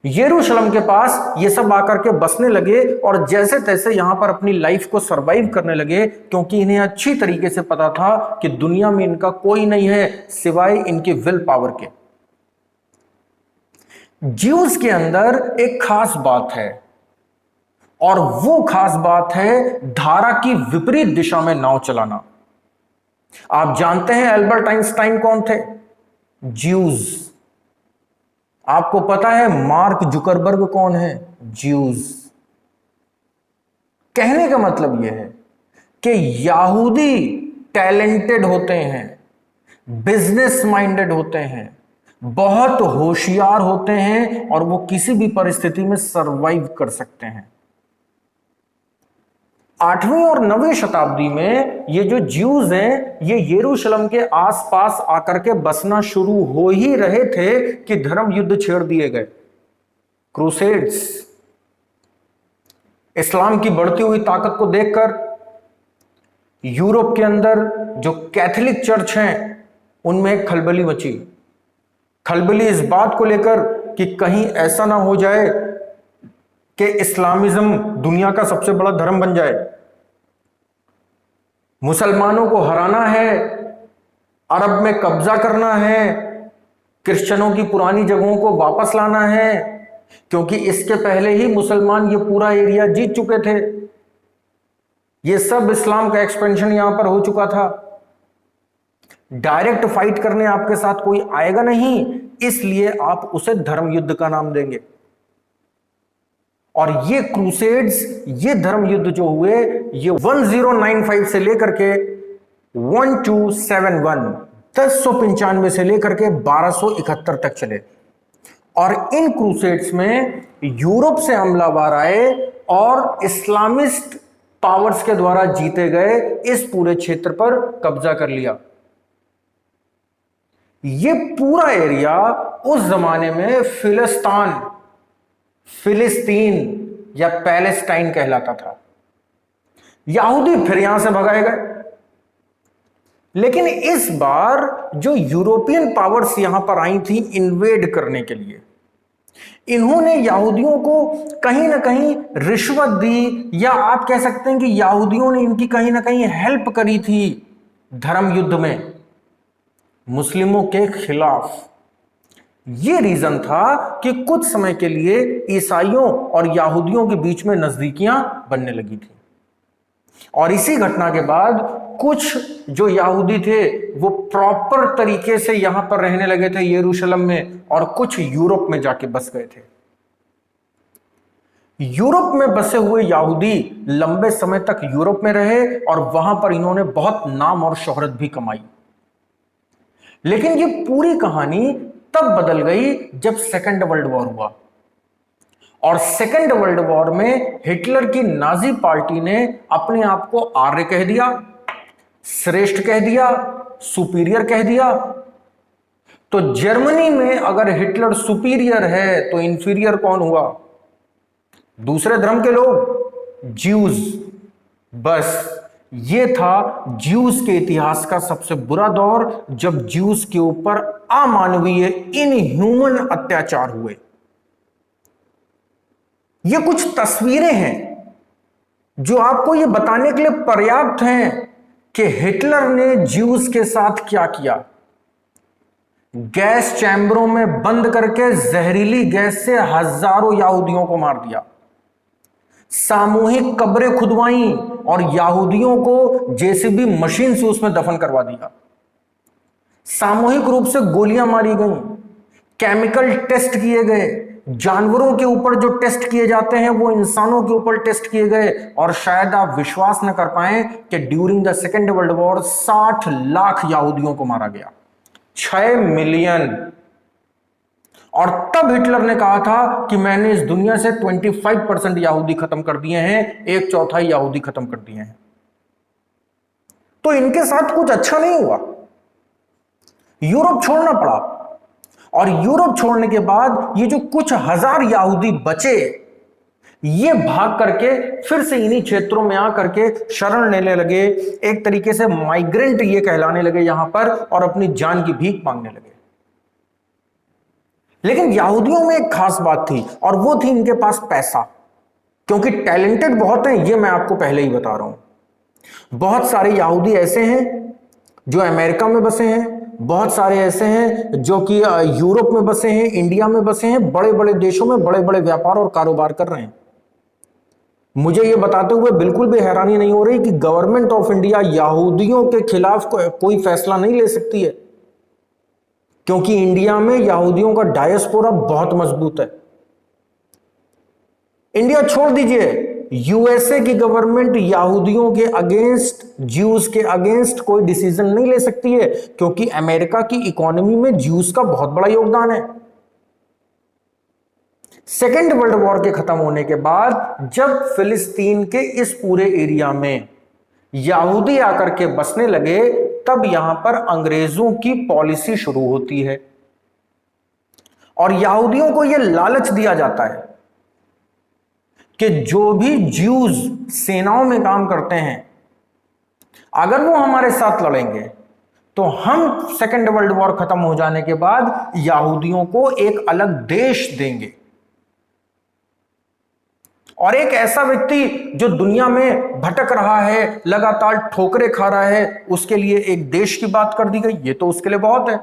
यरूशलेम के पास ये सब आकर के बसने लगे और जैसे तैसे यहां पर अपनी लाइफ को सरवाइव करने लगे, क्योंकि इन्हें अच्छी तरीके से पता था कि दुनिया में इनका कोई नहीं है सिवाय इनकी विल पावर के। ज्यूस के अंदर एक खास बात है और वो खास बात है धारा की विपरीत दिशा में नाव चलाना। आप जानते हैं एल्बर्ट आइंस्टाइन कौन थे? ज्यूस। आपको पता है मार्क जुकरबर्ग कौन है? ज्यूस। कहने का मतलब यह है कि यहूदी टैलेंटेड होते हैं, बिजनेस माइंडेड होते हैं, बहुत होशियार होते हैं और वो किसी भी परिस्थिति में सरवाइव कर सकते हैं। 8वीं और 9वीं शताब्दी में ये जो ज्यूज हैं ये यरूशलेम के आसपास आकर के बसना शुरू हो ही रहे थे कि धर्म युद्ध छेड़ दिए गए। क्रूसेड्स। इस्लाम की बढ़ती हुई ताकत को देखकर यूरोप के अंदर जो कैथोलिक चर्च हैं उनमें एक खलबली मची। खलबली इस बात को लेकर कि कहीं ऐसा ना हो जाए कि इस्लामिज्म दुनिया का सबसे बड़ा धर्म बन जाए, मुसलमानों को हराना है, अरब में कब्जा करना है, क्रिश्चियनों की पुरानी जगहों को वापस लाना है, क्योंकि इसके पहले ही मुसलमान ये पूरा एरिया जीत चुके थे। ये सब इस्लाम का एक्सपेंशन यहां पर हो चुका था। डायरेक्ट फाइट करने आपके साथ कोई आएगा नहीं, इसलिए आप उसे धर्म युद्ध का नाम देंगे। और ये क्रूसेड्स, ये धर्म युद्ध जो हुए ये 1095 से लेकर के 1295 से लेकर के 1271 तक चले। और इन क्रूसेड्स में यूरोप से हमलावर आए और इस्लामिस्ट पावर्स के द्वारा जीते गए इस पूरे क्षेत्र पर कब्जा कर लिया। ये पूरा एरिया उस जमाने में फिलिस्तीन या पैलेस्टाइन कहलाता था। यहूदी फिर यहां से भगाए गए, लेकिन इस बार जो यूरोपियन पावर्स यहां पर आई थी इन्वेड करने के लिए, इन्होंने यहूदियों को कहीं ना कहीं रिश्वत दी, या आप कह सकते हैं कि यहूदियों ने इनकी कहीं ना कहीं हेल्प करी थी धर्म युद्ध में मुस्लिमों के खिलाफ। यह रीजन था कि कुछ समय के लिए ईसाइयों और यहूदियों के बीच में नजदीकियां बनने लगी थी। और इसी घटना के बाद कुछ जो यहूदी थे वो प्रॉपर तरीके से यहां पर रहने लगे थे यरूशलेम में, और कुछ यूरोप में जाके बस गए थे। यूरोप में बसे हुए यहूदी लंबे समय तक यूरोप में रहे और वहां पर इन्होंने बहुत नाम और शोहरत भी कमाई। लेकिन ये पूरी कहानी तब बदल गई जब सेकेंड वर्ल्ड वॉर हुआ। और सेकेंड वर्ल्ड वॉर में हिटलर की नाजी पार्टी ने अपने आप को आर्य कह दिया, श्रेष्ठ कह दिया, सुपीरियर कह दिया। तो जर्मनी में अगर हिटलर सुपीरियर है तो इंफीरियर कौन हुआ? दूसरे धर्म के लोग, ज्यूज। बस ये था ज्यूस के इतिहास का सबसे बुरा दौर, जब ज्यूस के ऊपर अमानवीय इनह्यूमन अत्याचार हुए। ये कुछ तस्वीरें हैं जो आपको ये बताने के लिए पर्याप्त हैं कि हिटलर ने ज्यूस के साथ क्या किया। गैस चैम्बरों में बंद करके जहरीली गैस से हजारों यहूदियों को मार दिया, सामूहिक कब्रें खुदवाई और यहूदियों को जेसीबी मशीन से उसमें दफन करवा दिया, सामूहिक रूप से गोलियां मारी गई, केमिकल टेस्ट किए गए, जानवरों के ऊपर जो टेस्ट किए जाते हैं वो इंसानों के ऊपर टेस्ट किए गए। और शायद आप विश्वास न कर पाए कि during the second world war 60 lakh यहूदियों को मारा गया, 6 मिलियन। और तब हिटलर ने कहा था कि मैंने इस दुनिया से 25% यहूदी खत्म कर दिए हैं, 1/4 यहूदी खत्म कर दिए हैं। तो इनके साथ कुछ अच्छा नहीं हुआ, यूरोप छोड़ना पड़ा। और यूरोप छोड़ने के बाद ये जो कुछ हजार यहूदी बचे, ये भाग करके फिर से इन्हीं क्षेत्रों में आकर के शरण लेने लगे, एक तरीके से माइग्रेंट ये कहलाने लगे यहां पर, और अपनी जान की भीख मांगने लगे। लेकिन यहूदियों में एक खास बात थी, और वो थी इनके पास पैसा, क्योंकि टैलेंटेड बहुत हैं, ये मैं आपको पहले ही बता रहा हूं। बहुत सारे यहूदी ऐसे हैं जो अमेरिका में बसे हैं, बहुत सारे ऐसे हैं जो कि यूरोप में बसे हैं, इंडिया में बसे हैं, बड़े बड़े देशों में बड़े बड़े व्यापार और कारोबार कर रहे हैं। मुझे यह बताते हुए बिल्कुल भी हैरानी नहीं हो रही कि गवर्नमेंट ऑफ इंडिया यहूदियों के खिलाफ कोई फैसला नहीं ले सकती है, क्योंकि इंडिया में यहूदियों का डायस्पोरा बहुत मजबूत है। इंडिया छोड़ दीजिए, यूएसए की गवर्नमेंट यहूदियों के अगेंस्ट, ज्यूज के अगेंस्ट कोई डिसीजन नहीं ले सकती है, क्योंकि अमेरिका की इकोनॉमी में ज्यूज का बहुत बड़ा योगदान है। सेकेंड वर्ल्ड वॉर के खत्म होने के बाद जब फिलिस्तीन के इस पूरे एरिया में यहूदी आकर के बसने लगे, तब यहां पर अंग्रेजों की पॉलिसी शुरू होती है, और यहूदियों को यह लालच दिया जाता है कि जो भी ज्यूज सेनाओं में काम करते हैं, अगर वो हमारे साथ लड़ेंगे तो हम सेकेंड वर्ल्ड वॉर खत्म हो जाने के बाद यहूदियों को एक अलग देश देंगे। और एक ऐसा व्यक्ति जो दुनिया में भटक रहा है, लगातार ठोकरें खा रहा है, उसके लिए एक देश की बात कर दी गई, ये तो उसके लिए बहुत है।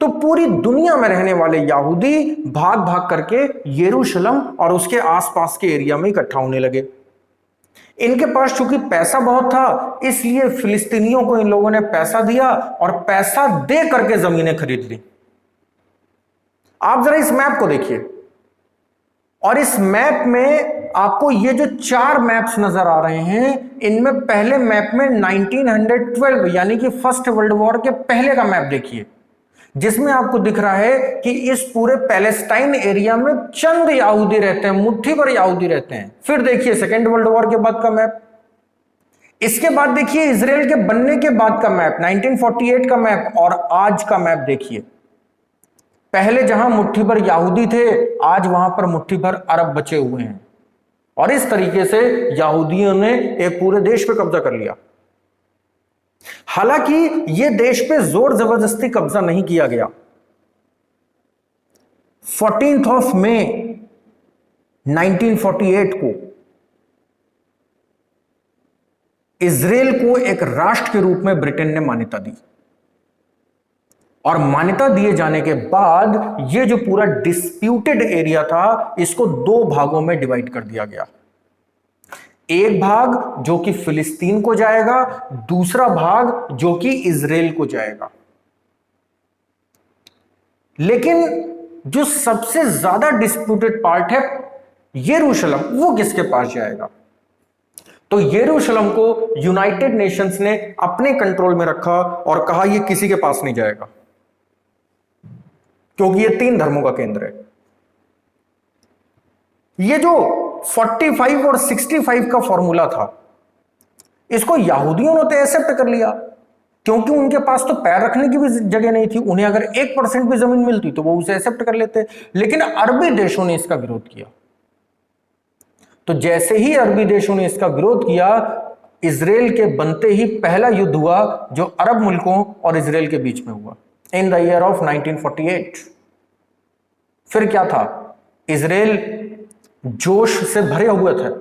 तो पूरी दुनिया में रहने वाले यहूदी भाग भाग करके यरूशलेम और उसके आसपास के एरिया में इकट्ठा होने लगे। इनके पास चूंकि पैसा बहुत था, इसलिए फिलिस्तीनियों को इन लोगों ने पैसा दिया और पैसा दे करके जमीनें खरीद ली। आप जरा इस मैप को देखिए, और इस मैप में आपको ये जो 4 मैप्स नजर आ रहे हैं, इनमें पहले मैप में 1912 यानी कि फर्स्ट वर्ल्ड वॉर के पहले का मैप देखिए, जिसमें आपको दिख रहा है कि इस पूरे पैलेस्टाइन एरिया में चंद यहूदी रहते हैं, मुट्ठी भर यहूदी रहते हैं। फिर देखिए सेकेंड वर्ल्ड वॉर के बाद का मैप, इसके बाद देखिए इजराइल के बनने के बाद का मैप, 1948 का मैप, और आज का मैप देखिए। पहले जहां मुट्ठी भर यहूदी थे, आज वहां पर मुट्ठी भर अरब बचे हुए हैं, और इस तरीके से यहूदियों ने एक पूरे देश पे कब्जा कर लिया। हालांकि यह देश पे जोर जबरदस्ती कब्जा नहीं किया गया। 14 मई 1948 को इजराइल को एक राष्ट्र के रूप में ब्रिटेन ने मान्यता दी, और मान्यता दिए जाने के बाद यह जो पूरा डिस्प्यूटेड एरिया था, इसको 2 भागों में डिवाइड कर दिया गया। एक भाग जो कि फिलिस्तीन को जाएगा, दूसरा भाग जो कि इजराइल को जाएगा। लेकिन जो सबसे ज्यादा डिस्प्यूटेड पार्ट है यरूशलेम, वो किसके पास जाएगा? तो यरूशलेम को यूनाइटेड नेशंस ने अपने कंट्रोल में रखा और कहा यह किसी के पास नहीं जाएगा, क्योंकि यह 3 धर्मों का केंद्र है। यह जो 45 और 65 का फॉर्मूला था, इसको यहूदियों ने तो एक्सेप्ट कर लिया, क्योंकि उनके पास तो पैर रखने की भी जगह नहीं थी। उन्हें अगर 1% भी जमीन मिलती तो वो उसे एक्सेप्ट कर लेते, लेकिन अरबी देशों ने इसका विरोध किया। तो जैसे ही अरबी देशों ने इसका विरोध किया, इजराइल के बनते ही पहला युद्ध हुआ जो अरब मुल्कों और इजराइल के बीच में हुआ इन द ईयर ऑफ 1948। फिर क्या था, इजराइल जोश से भरे हुए थे।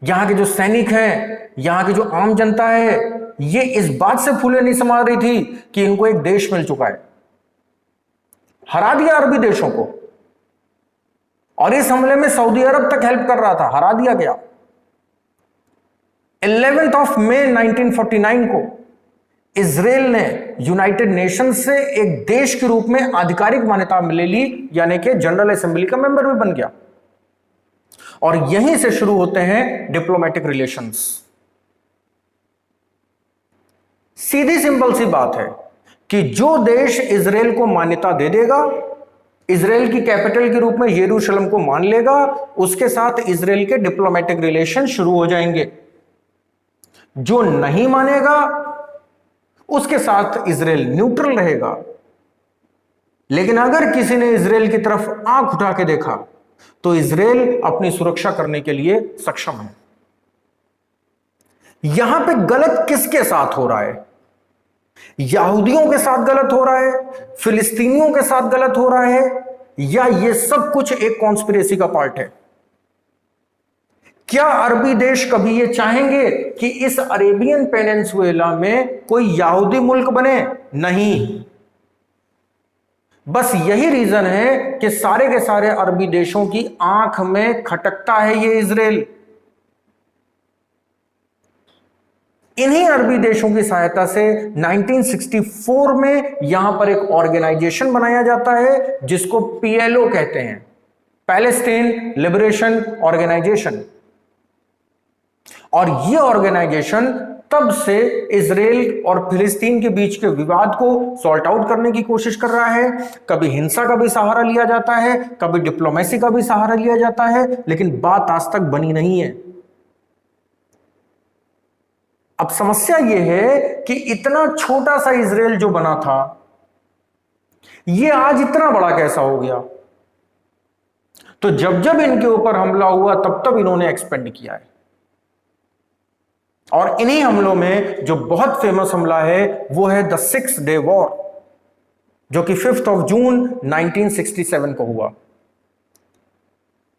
यहां के जो सैनिक हैं, यहां की जो आम जनता है, ये इस बात से फूले नहीं समा रही थी कि इनको एक देश मिल चुका है। हरा दिया अरबी देशों को, और इस हमले में सऊदी अरब तक हेल्प कर रहा था, हरा दिया गया। 11 मई 1949 को इजराइल ने यूनाइटेड नेशन से एक देश के रूप में आधिकारिक मान्यता ले ली, यानी कि जनरल असेंबली का मेंबर भी बन गया। और यहीं से शुरू होते हैं डिप्लोमेटिक रिलेशंस। सीधी सिंपल सी बात है कि जो देश इजराइल को मान्यता दे देगा, इजराइल की कैपिटल के रूप में यरूशलेम को मान लेगा, उसके साथ इजराइल के डिप्लोमेटिक रिलेशन शुरू हो जाएंगे। जो नहीं मानेगा उसके साथ इजराइल न्यूट्रल रहेगा। लेकिन अगर किसी ने इजराइल की तरफ आंख उठा के देखा तो इजराइल अपनी सुरक्षा करने के लिए सक्षम है। यहां पे गलत किसके साथ हो रहा है? यहूदियों के साथ गलत हो रहा है, फिलिस्तीनियों के साथ गलत हो रहा है, या ये सब कुछ एक कॉन्स्पिरेसी का पार्ट है? क्या अरबी देश कभी ये चाहेंगे कि इस अरेबियन पेनिनसुला में कोई यहूदी मुल्क बने? नहीं। बस यही रीजन है कि सारे के सारे अरबी देशों की आंख में खटकता है ये इजराइल। इन्हीं अरबी देशों की सहायता से 1964 में यहां पर एक ऑर्गेनाइजेशन बनाया जाता है जिसको पीएलओ कहते हैं, पैलेस्टीन लिबरेशन ऑर्गेनाइजेशन। और यह ऑर्गेनाइजेशन तब से इजराइल और फिलिस्तीन के बीच के विवाद को सॉल्ट आउट करने की कोशिश कर रहा है। कभी हिंसा का भी सहारा लिया जाता है, कभी डिप्लोमेसी का भी सहारा लिया जाता है, लेकिन बात आज तक बनी नहीं है। अब समस्या यह है कि इतना छोटा सा इजराइल जो बना था, यह आज इतना बड़ा कैसा हो गया? तो जब जब इनके ऊपर हमला हुआ तब तब इन्होंने एक्सपेंड किया है। और इन्हीं हमलों में जो बहुत फेमस हमला है वो है द 6 डे वॉर, जो कि 5 जून 1967 को हुआ।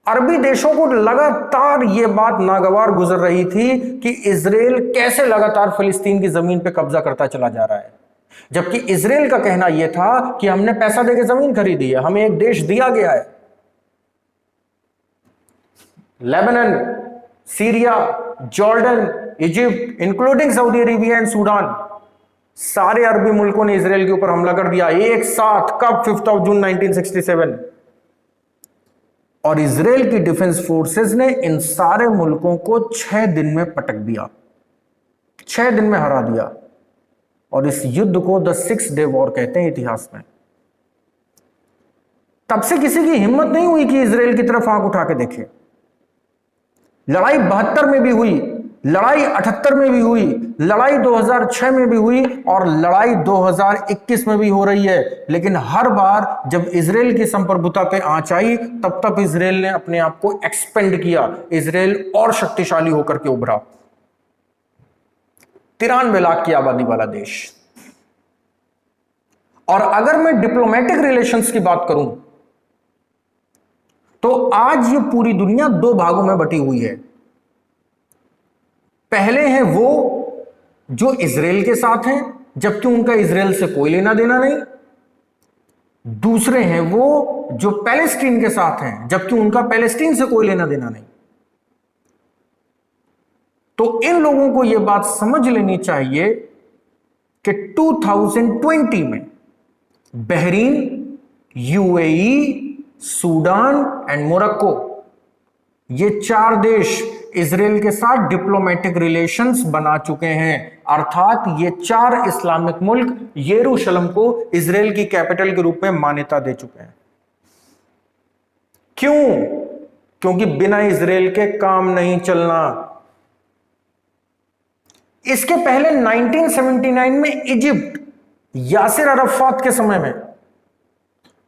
अरबी देशों को लगातार यह बात नागवार गुजर रही थी कि इजराइल कैसे लगातार फिलिस्तीन की जमीन पर कब्जा करता चला जा रहा है, जबकि इजराइल का कहना यह था कि हमने पैसा देकर जमीन खरीदी है, हमें एक देश दिया गया है। Lebanon, Syria, Jordan, Egypt, including Saudi Arabia and Sudan, सारे अरबी मुल्कों ने इजराइल के ऊपर हमला कर दिया एक साथ। कब? 5 जून 1967। और इजराइल की डिफेंस फोर्सेस ने इन सारे मुल्कों को 6 दिन में पटक दिया, 6 दिन में हरा दिया। और इस युद्ध को द 6 डे वॉर कहते हैं इतिहास में। तब से किसी की हिम्मत नहीं हुई कि इजराइल की तरफ आंख उठा के देखे। लड़ाई 72 में भी हुई, लड़ाई 78 में भी हुई, लड़ाई 2006 में भी हुई, और लड़ाई 2021 में भी हो रही है। लेकिन हर बार जब इजराइल की संप्रभुता पे आंच आई तब तक इजराइल ने अपने आप को एक्सपेंड किया, इजराइल और शक्तिशाली होकर के उभरा। 93 लाख की आबादी वाला देश। और अगर मैं डिप्लोमेटिक रिलेशंस की बात करूं तो आज ये पूरी दुनिया 2 भागों में बटी हुई है। पहले हैं वो जो इजराइल के साथ हैं, जबकि उनका इजराइल से कोई लेना देना नहीं। दूसरे हैं वो जो पैलेस्टीन के साथ हैं, जबकि उनका पैलेस्टीन से कोई लेना देना नहीं। तो इन लोगों को यह बात समझ लेनी चाहिए कि 2020 में Bahrain, UAE, Sudan and Morocco, ये 4 देश इजराइल के साथ डिप्लोमेटिक रिलेशंस बना चुके हैं। अर्थात ये 4 इस्लामिक मुल्क यरूशलेम को इजराइल की कैपिटल के रूप में मान्यता दे चुके हैं। क्यों? क्योंकि बिना इजराइल के काम नहीं चलना। इसके पहले 1979 में इजिप्ट, यासिर अरफात के समय में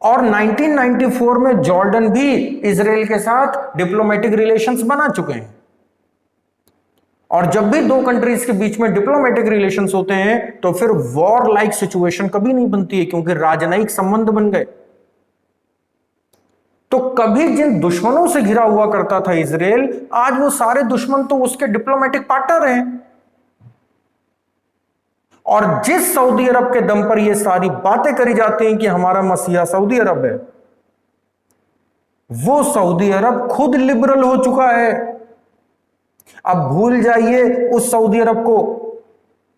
और 1994 में जॉर्डन भी इजराइल के साथ डिप्लोमेटिक रिलेशंस बना चुके हैं। और जब भी दो कंट्रीज के बीच में डिप्लोमेटिक रिलेशंस होते हैं तो फिर वॉर लाइक सिचुएशन कभी नहीं बनती है, क्योंकि राजनयिक संबंध बन गए। तो कभी जिन दुश्मनों से घिरा हुआ करता था इजराइल, आज वो सारे दुश्मन तो उसके डिप्लोमेटिक पार्टनर हैं। और जिस सऊदी अरब के दम पर ये सारी बातें करी जाती हैं कि हमारा मसीहा सऊदी अरब है, वो सऊदी अरब खुद लिबरल हो चुका है। अब भूल जाइए उस सऊदी अरब को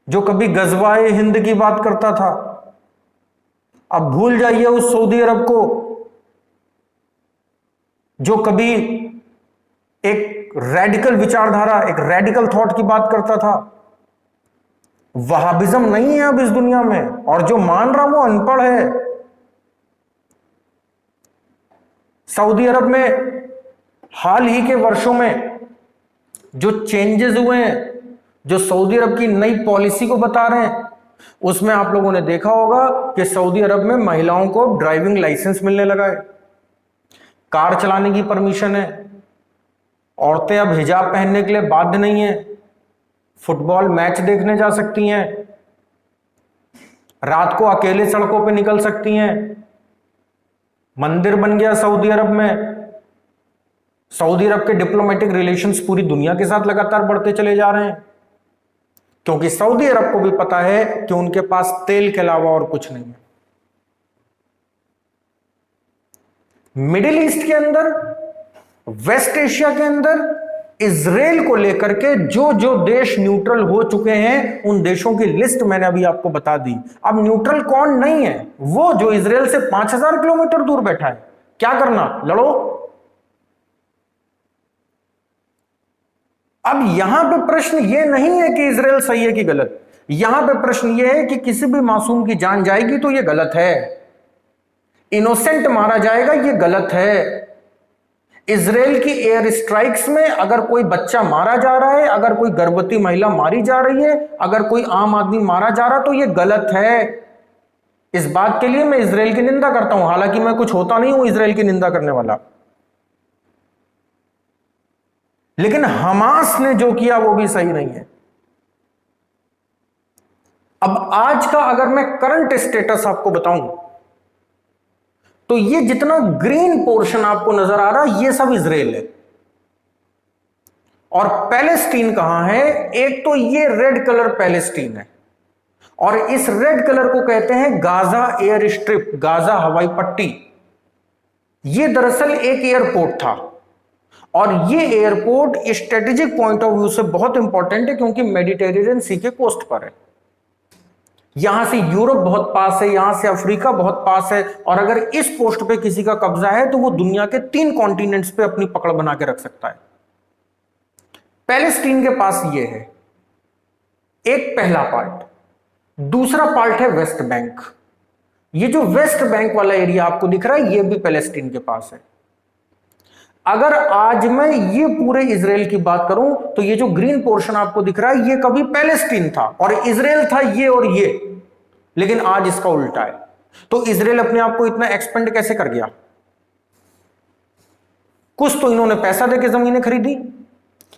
जो कभी गजवाए हिंद की बात करता था। अब भूल जाइए उस सऊदी अरब को जो कभी एक रेडिकल विचारधारा, एक रेडिकल थॉट की बात करता था। वहाबिज्म नहीं है अब इस दुनिया में, और जो मान रहा वो अनपढ़ है। सऊदी अरब में हाल ही के वर्षों में जो चेंजेस हुए हैं, जो सऊदी अरब की नई पॉलिसी को बता रहे हैं, उसमें आप लोगों ने देखा होगा कि सऊदी अरब में महिलाओं को ड्राइविंग लाइसेंस मिलने लगा है, कार चलाने की परमिशन है, औरतें अब हिजाब पहनने के लिए बाध्य नहीं है, फुटबॉल मैच देखने जा सकती हैं, रात को अकेले सड़कों पे निकल सकती हैं, मंदिर बन गया सऊदी अरब में। सऊदी अरब के डिप्लोमेटिक रिलेशंस पूरी दुनिया के साथ लगातार बढ़ते चले जा रहे हैं, क्योंकि सऊदी अरब को भी पता है कि उनके पास तेल के अलावा और कुछ नहीं है। मिडिल ईस्ट के अंदर, वेस्ट एशिया के अंदर इजराइल को लेकर के जो जो देश न्यूट्रल हो चुके हैं, उन देशों की लिस्ट मैंने अभी आपको बता दी। अब न्यूट्रल कौन नहीं है? वो जो इजराइल से 5000 किलोमीटर दूर बैठा है। क्या करना? लड़ो। अब यहां पे प्रश्न ये नहीं है कि इजराइल सही है कि गलत, यहां पे प्रश्न ये है कि किसी भी मासूम की जान जाएगी तो ये गलत है, इनोसेंट मारा जाएगा, ये गलत है। इजराइल की एयर स्ट्राइक्स में अगर कोई बच्चा मारा जा रहा है, अगर कोई गर्भवती महिला मारी जा रही है, अगर कोई आम आदमी मारा जा रहा, तो ये गलत है। इस बात के लिए मैं इजराइल की निंदा करता हूं, हालांकि मैं कुछ होता नहीं हूं इजराइल की निंदा करने वाला। लेकिन हमास ने जो किया वो भी सही नहीं है। अब आज का अगर मैं करंट स्टेटस आपको बताऊं, तो ये जितना ग्रीन पोर्शन आपको नजर आ रहा है, ये सब इजराइल है। और पैलेस्टीन कहां है? एक तो ये रेड कलर पैलेस्टीन है, और इस रेड कलर को कहते हैं गाजा एयर स्ट्रिप, गाजा हवाई पट्टी। ये दरअसल एक एयरपोर्ट था, और ये airport strategic point of view से बहुत इंपॉर्टेंट है, क्योंकि मेडिटेरेनियन सी के कोस्ट पर है। यहां से यूरोप बहुत पास है, यहां से अफ्रीका बहुत पास है, और अगर इस पोस्ट पे किसी का कब्जा है तो वो दुनिया के 3 कॉन्टिनेंट्स पे अपनी पकड़ बना के रख सकता है। पैलेस्टीन के पास ये है एक पहला पार्ट। दूसरा पार्ट है वेस्ट बैंक। ये जो वेस्ट बैंक वाला एरिया आपको दिख रहा है, ये भी पैलेस्टीन के पास है। अगर आज मैं ये पूरे इजराइल की बात करूं, तो ये जो ग्रीन पोर्शन आपको दिख रहा है, ये कभी पैलेस्टीन था और इजराइल था ये और ये, लेकिन आज इसका उल्टा है। तो इजराइल अपने आप को इतना एक्सपेंड कैसे कर गया? कुछ तो इन्होंने पैसा देके जमीनें खरीदी,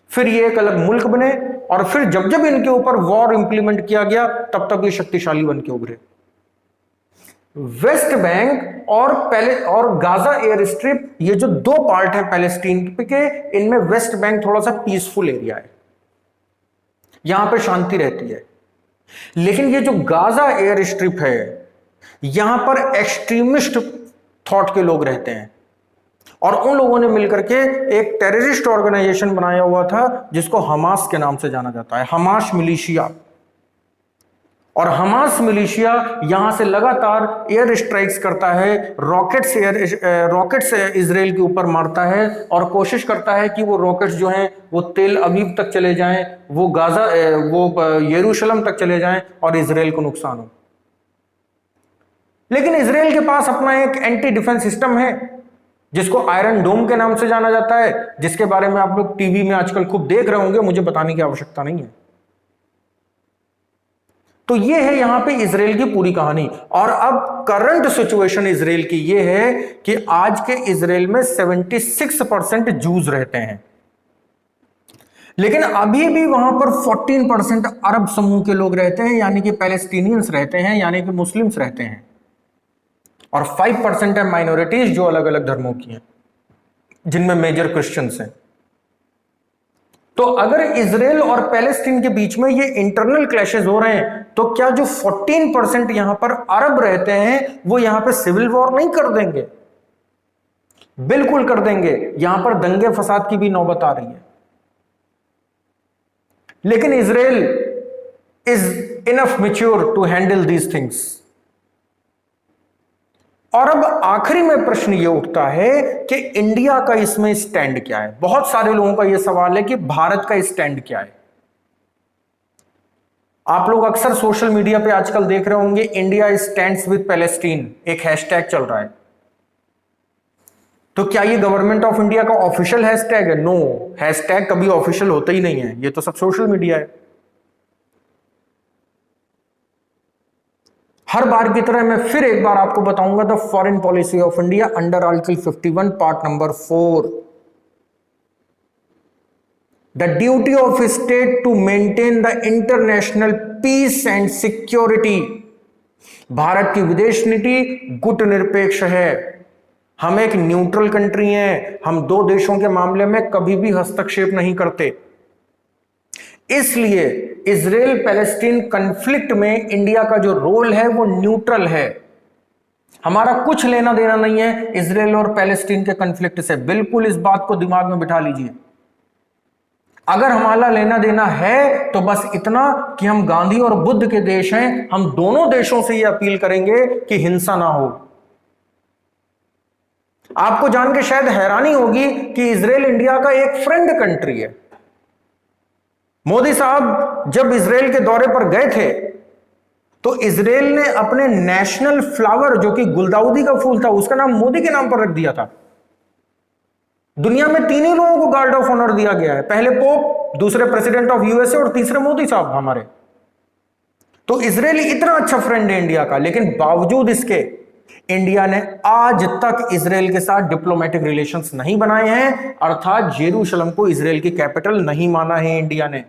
फिर ये एक अलग मुल्क बने, और फिर जब जब इनके ऊपर वॉर इंप्लीमेंट किया गया, तब तब ये शक्तिशाली बन के उभरे। वेस्ट बैंक और गाजा एयर स्ट्रिप, ये जो 2 पार्ट है पैलेस्टीन के, इनमें वेस्ट बैंक थोड़ा सा पीसफुल एरिया है, यहां पे शांति रहती है। लेकिन ये जो गाजा एयर स्ट्रिप है, यहां पर एक्सट्रीमिस्ट थॉट के लोग रहते हैं, और उन लोगों ने मिलकर के एक टेररिस्ट ऑर्गेनाइजेशन बनाया हुआ था जिसको हमास के नाम से जाना जाता है, हमास मिलिशिया। और हमास मिलिशिया यहां से लगातार एयर स्ट्राइक्स करता है, रॉकेट्स इजराइल के ऊपर मारता है, और कोशिश करता है कि वो रॉकेट्स जो हैं वो तेल अवीव तक चले जाएं, वो गाजा यरूशलेम तक चले जाएं और इजराइल को नुकसान हो। लेकिन इजराइल के पास अपना एक एंटी डिफेंस सिस्टम है जिसको आयरन डोम के नाम से जाना जाता है, जिसके बारे में आप लोग टीवी में आजकल खूब देख रहे होंगे, मुझे बताने की आवश्यकता नहीं है। तो ये है यहां पे इजराइल की पूरी कहानी। और अब करंट सिचुएशन इजराइल की ये है कि आज के इजराइल में 76% जूज रहते हैं, लेकिन अभी भी वहां पर 14% अरब समूह के लोग रहते हैं, यानी कि पैलेस्टीनियंस रहते हैं, यानी कि मुस्लिम्स रहते हैं, और 5% है माइनॉरिटीज जो अलग अलग धर्मों की हैं, जिनमें मेजर क्रिश्चियंस हैं। तो अगर इजराइल और पैलेस्टीन के बीच में ये इंटरनल क्लैशेस हो रहे हैं, तो क्या जो 14% यहां पर अरब रहते हैं वो यहां पर सिविल वॉर नहीं कर देंगे? बिल्कुल कर देंगे। यहां पर दंगे फसाद की भी नौबत आ रही है। लेकिन Israel is enough mature to handle these things. और अब आखिरी में प्रश्न यह उठता है कि इंडिया का इसमें स्टैंड क्या है। बहुत सारे लोगों का यह सवाल है कि भारत का स्टैंड क्या है। आप लोग अक्सर सोशल मीडिया पे आजकल देख रहे होंगे, इंडिया स्टैंड्स विद पैलेस्टीन, एक हैशटैग चल रहा है। तो क्या ये गवर्नमेंट ऑफ इंडिया का ऑफिशियल हैशटैग है? नो, हैशटैग कभी ऑफिशियल होता ही नहीं है, ये तो सब सोशल मीडिया है। हर बार की तरह मैं फिर एक बार आपको बताऊंगा the foreign policy of India under article 51 part number 4। The duty of state to maintain the international peace and security. भारत की विदेश नीति गुट निरपेक्ष है। हम एक न्यूट्रल कंट्री हैं, हम दो देशों के मामले में कभी भी हस्तक्षेप नहीं करते। इसलिए इजराइल पैलेस्टीन कॉन्फ्लिक्ट में इंडिया का जो रोल है वो न्यूट्रल है। हमारा कुछ लेना देना नहीं है इजराइल और पैलेस्टीन के कॉन्फ्लिक्ट से। बिल्कुल इस बात को दिमाग में बिठा लीजिए। अगर हमारा लेना देना है तो बस इतना कि हम गांधी और बुद्ध के देश हैं, हम दोनों देशों से यह अपील करेंगे कि हिंसा ना हो। आपको जान के शायद हैरानी होगी कि इजराइल इंडिया का एक फ्रेंड कंट्री है। मोदी साहब जब इजराइल के दौरे पर गए थे तो इजराइल ने अपने नेशनल फ्लावर जो कि गुलदाउदी का फूल था उसका नाम मोदी के नाम पर रख दिया था। दुनिया में तीन ही लोगों को गार्ड ऑफ ऑनर दिया गया है, पहले पोप, दूसरे प्रेसिडेंट ऑफ यूएसए और तीसरे मोदी साहब हमारे। तो इजराइल इतना अच्छा फ्रेंड है इंडिया का, लेकिन बावजूद इसके इंडिया ने आज तक इजराइल के साथ डिप्लोमेटिक रिलेशंस नहीं बनाए हैं, अर्थात जेरूशलम को इजराइल की कैपिटल नहीं माना है इंडिया ने।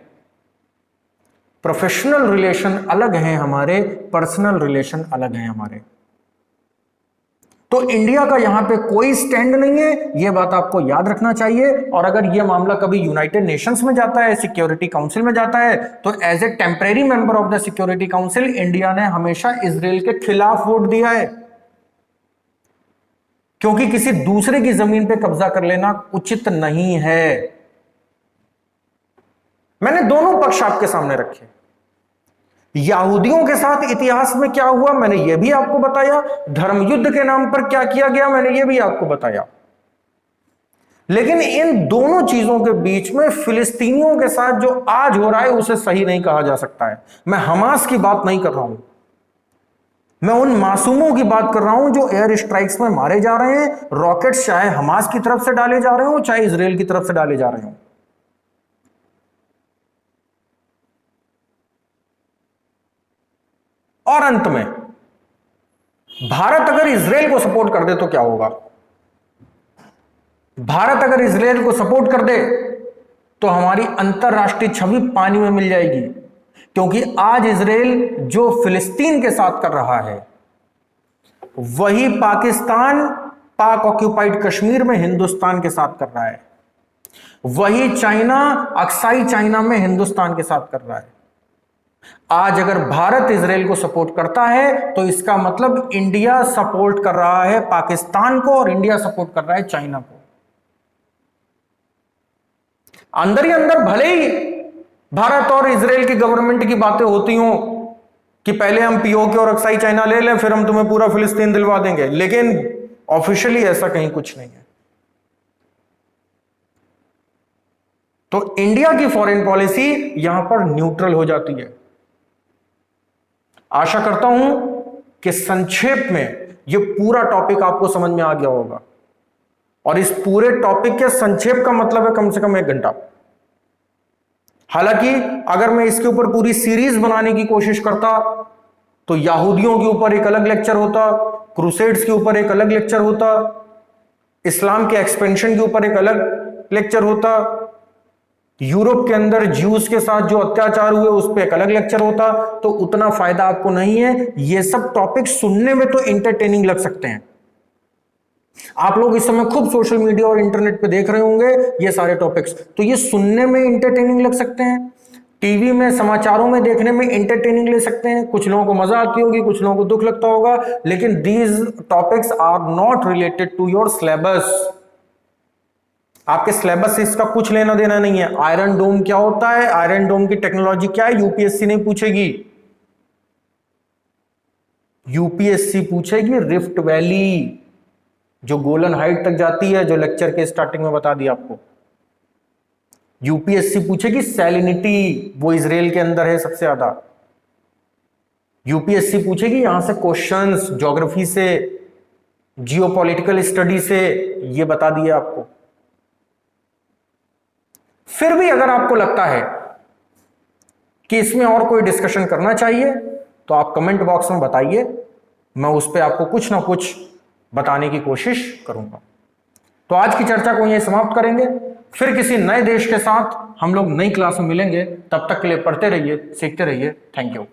प्रोफेशनल रिलेशन अलग हैं हमारे, पर्सनल रिलेशन अलग हैं हमारे। तो इंडिया का यहां पे कोई स्टैंड नहीं है, यह बात आपको याद रखना चाहिए। और अगर यह मामला कभी यूनाइटेड नेशंस में जाता है, सिक्योरिटी काउंसिल में जाता है, तो as a temporary member of the Security Council India ने हमेशा इजराइल के खिलाफ वोट दिया है, क्योंकि किसी दूसरे की जमीन पे कब्जा कर लेना उचित नहीं है। मैंने दोनों पक्ष आपके सामने रखे। यहूदियों के साथ इतिहास में क्या हुआ मैंने यह भी आपको बताया, धर्म युद्ध के नाम पर क्या किया गया मैंने यह भी आपको बताया। लेकिन इन दोनों चीजों के बीच में फिलिस्तीनियों के साथ जो आज हो रहा है उसे सही नहीं कहा जा सकता है। मैं हमास की बात नहीं कर रहा हूं, मैं उन मासूमों की बात कर रहा हूं जो एयर स्ट्राइक्स में मारे जा रहे हैं। रॉकेट्स चाहे हमास की तरफ से डाले जा रहे हो चाहे इजराइल की तरफ से डाले जा रहे हो। और अंत में भारत अगर इजराइल को सपोर्ट कर दे तो क्या होगा? भारत अगर इजराइल को सपोर्ट कर दे तो हमारी अंतरराष्ट्रीय छवि पानी में मिल जाएगी, क्योंकि आज इजराइल जो फिलिस्तीन के साथ कर रहा है वही पाकिस्तान पाक ऑक्यूपाइड कश्मीर में हिंदुस्तान के साथ कर रहा है, वही चाइना अक्साई चाइना में हिंदुस्तान के साथ कर रहा है। आज अगर भारत इजराइल को सपोर्ट करता है तो इसका मतलब इंडिया सपोर्ट कर रहा है पाकिस्तान को और इंडिया सपोर्ट कर रहा है चाइना को। अंदर ही अंदर भले ही भारत और इजराइल की गवर्नमेंट की बातें होती हों कि पहले हम पीओके और अक्साई चाइना ले लें फिर हम तुम्हें पूरा फिलिस्तीन दिलवा देंगे, लेकिन ऑफिशियली ऐसा कहीं कुछ नहीं है। तो इंडिया की फॉरेन पॉलिसी यहां पर न्यूट्रल हो जाती है। आशा करता हूं कि संक्षेप में यह पूरा टॉपिक आपको समझ में आ गया होगा, और इस पूरे टॉपिक के संक्षेप का मतलब है कम से कम 1 घंटा। हालांकि अगर मैं इसके ऊपर पूरी सीरीज बनाने की कोशिश करता तो यहूदियों के ऊपर एक अलग लेक्चर होता, क्रूसेड्स के ऊपर एक अलग लेक्चर होता, इस्लाम के एक्सपेंशन के ऊपर एक अलग लेक्चर होता, यूरोप के अंदर ज्यूज के साथ जो अत्याचार हुए उस पर एक अलग लेक्चर होता। तो उतना फायदा आपको नहीं है। ये सब टॉपिक सुनने में तो इंटरटेनिंग लग सकते हैं, आप लोग इस समय खूब सोशल मीडिया और इंटरनेट पे देख रहे होंगे ये सारे टॉपिक्स, तो ये सुनने में इंटरटेनिंग लग सकते हैं, टीवी में समाचारों में देखने में इंटरटेनिंग ले सकते हैं, कुछ लोगों को मजा आती होगी, कुछ लोगों को दुख लगता होगा, लेकिन these topics are not related to your syllabus. आपके सिलेबस से इसका कुछ लेना देना नहीं है। आयरन डोम क्या होता है, आयरन डोम की टेक्नोलॉजी क्या है, यूपीएससी नहीं पूछेगी। यूपीएससी पूछेगी रिफ्ट वैली जो गोलन हाइट तक जाती है, जो लेक्चर के स्टार्टिंग में बता दिया आपको। यूपीएससी पूछेगी सैलिनिटी, वो इजराइल के अंदर है सबसे ज्यादा। यूपीएससी पूछेगी यहां से क्वेश्चंस ज्योग्राफी से, जियोपॉलिटिकल स्टडी से, ये बता दिया आपको। फिर भी अगर आपको लगता है कि इसमें और कोई डिस्कशन करना चाहिए तो आप कमेंट बॉक्स में बताइए, मैं उस पर आपको कुछ ना कुछ बताने की कोशिश करूंगा। तो आज की चर्चा को यहीं समाप्त करेंगे, फिर किसी नए देश के साथ हम लोग नई क्लास में मिलेंगे। तब तक के लिए पढ़ते रहिए, सीखते रहिए। Thank you.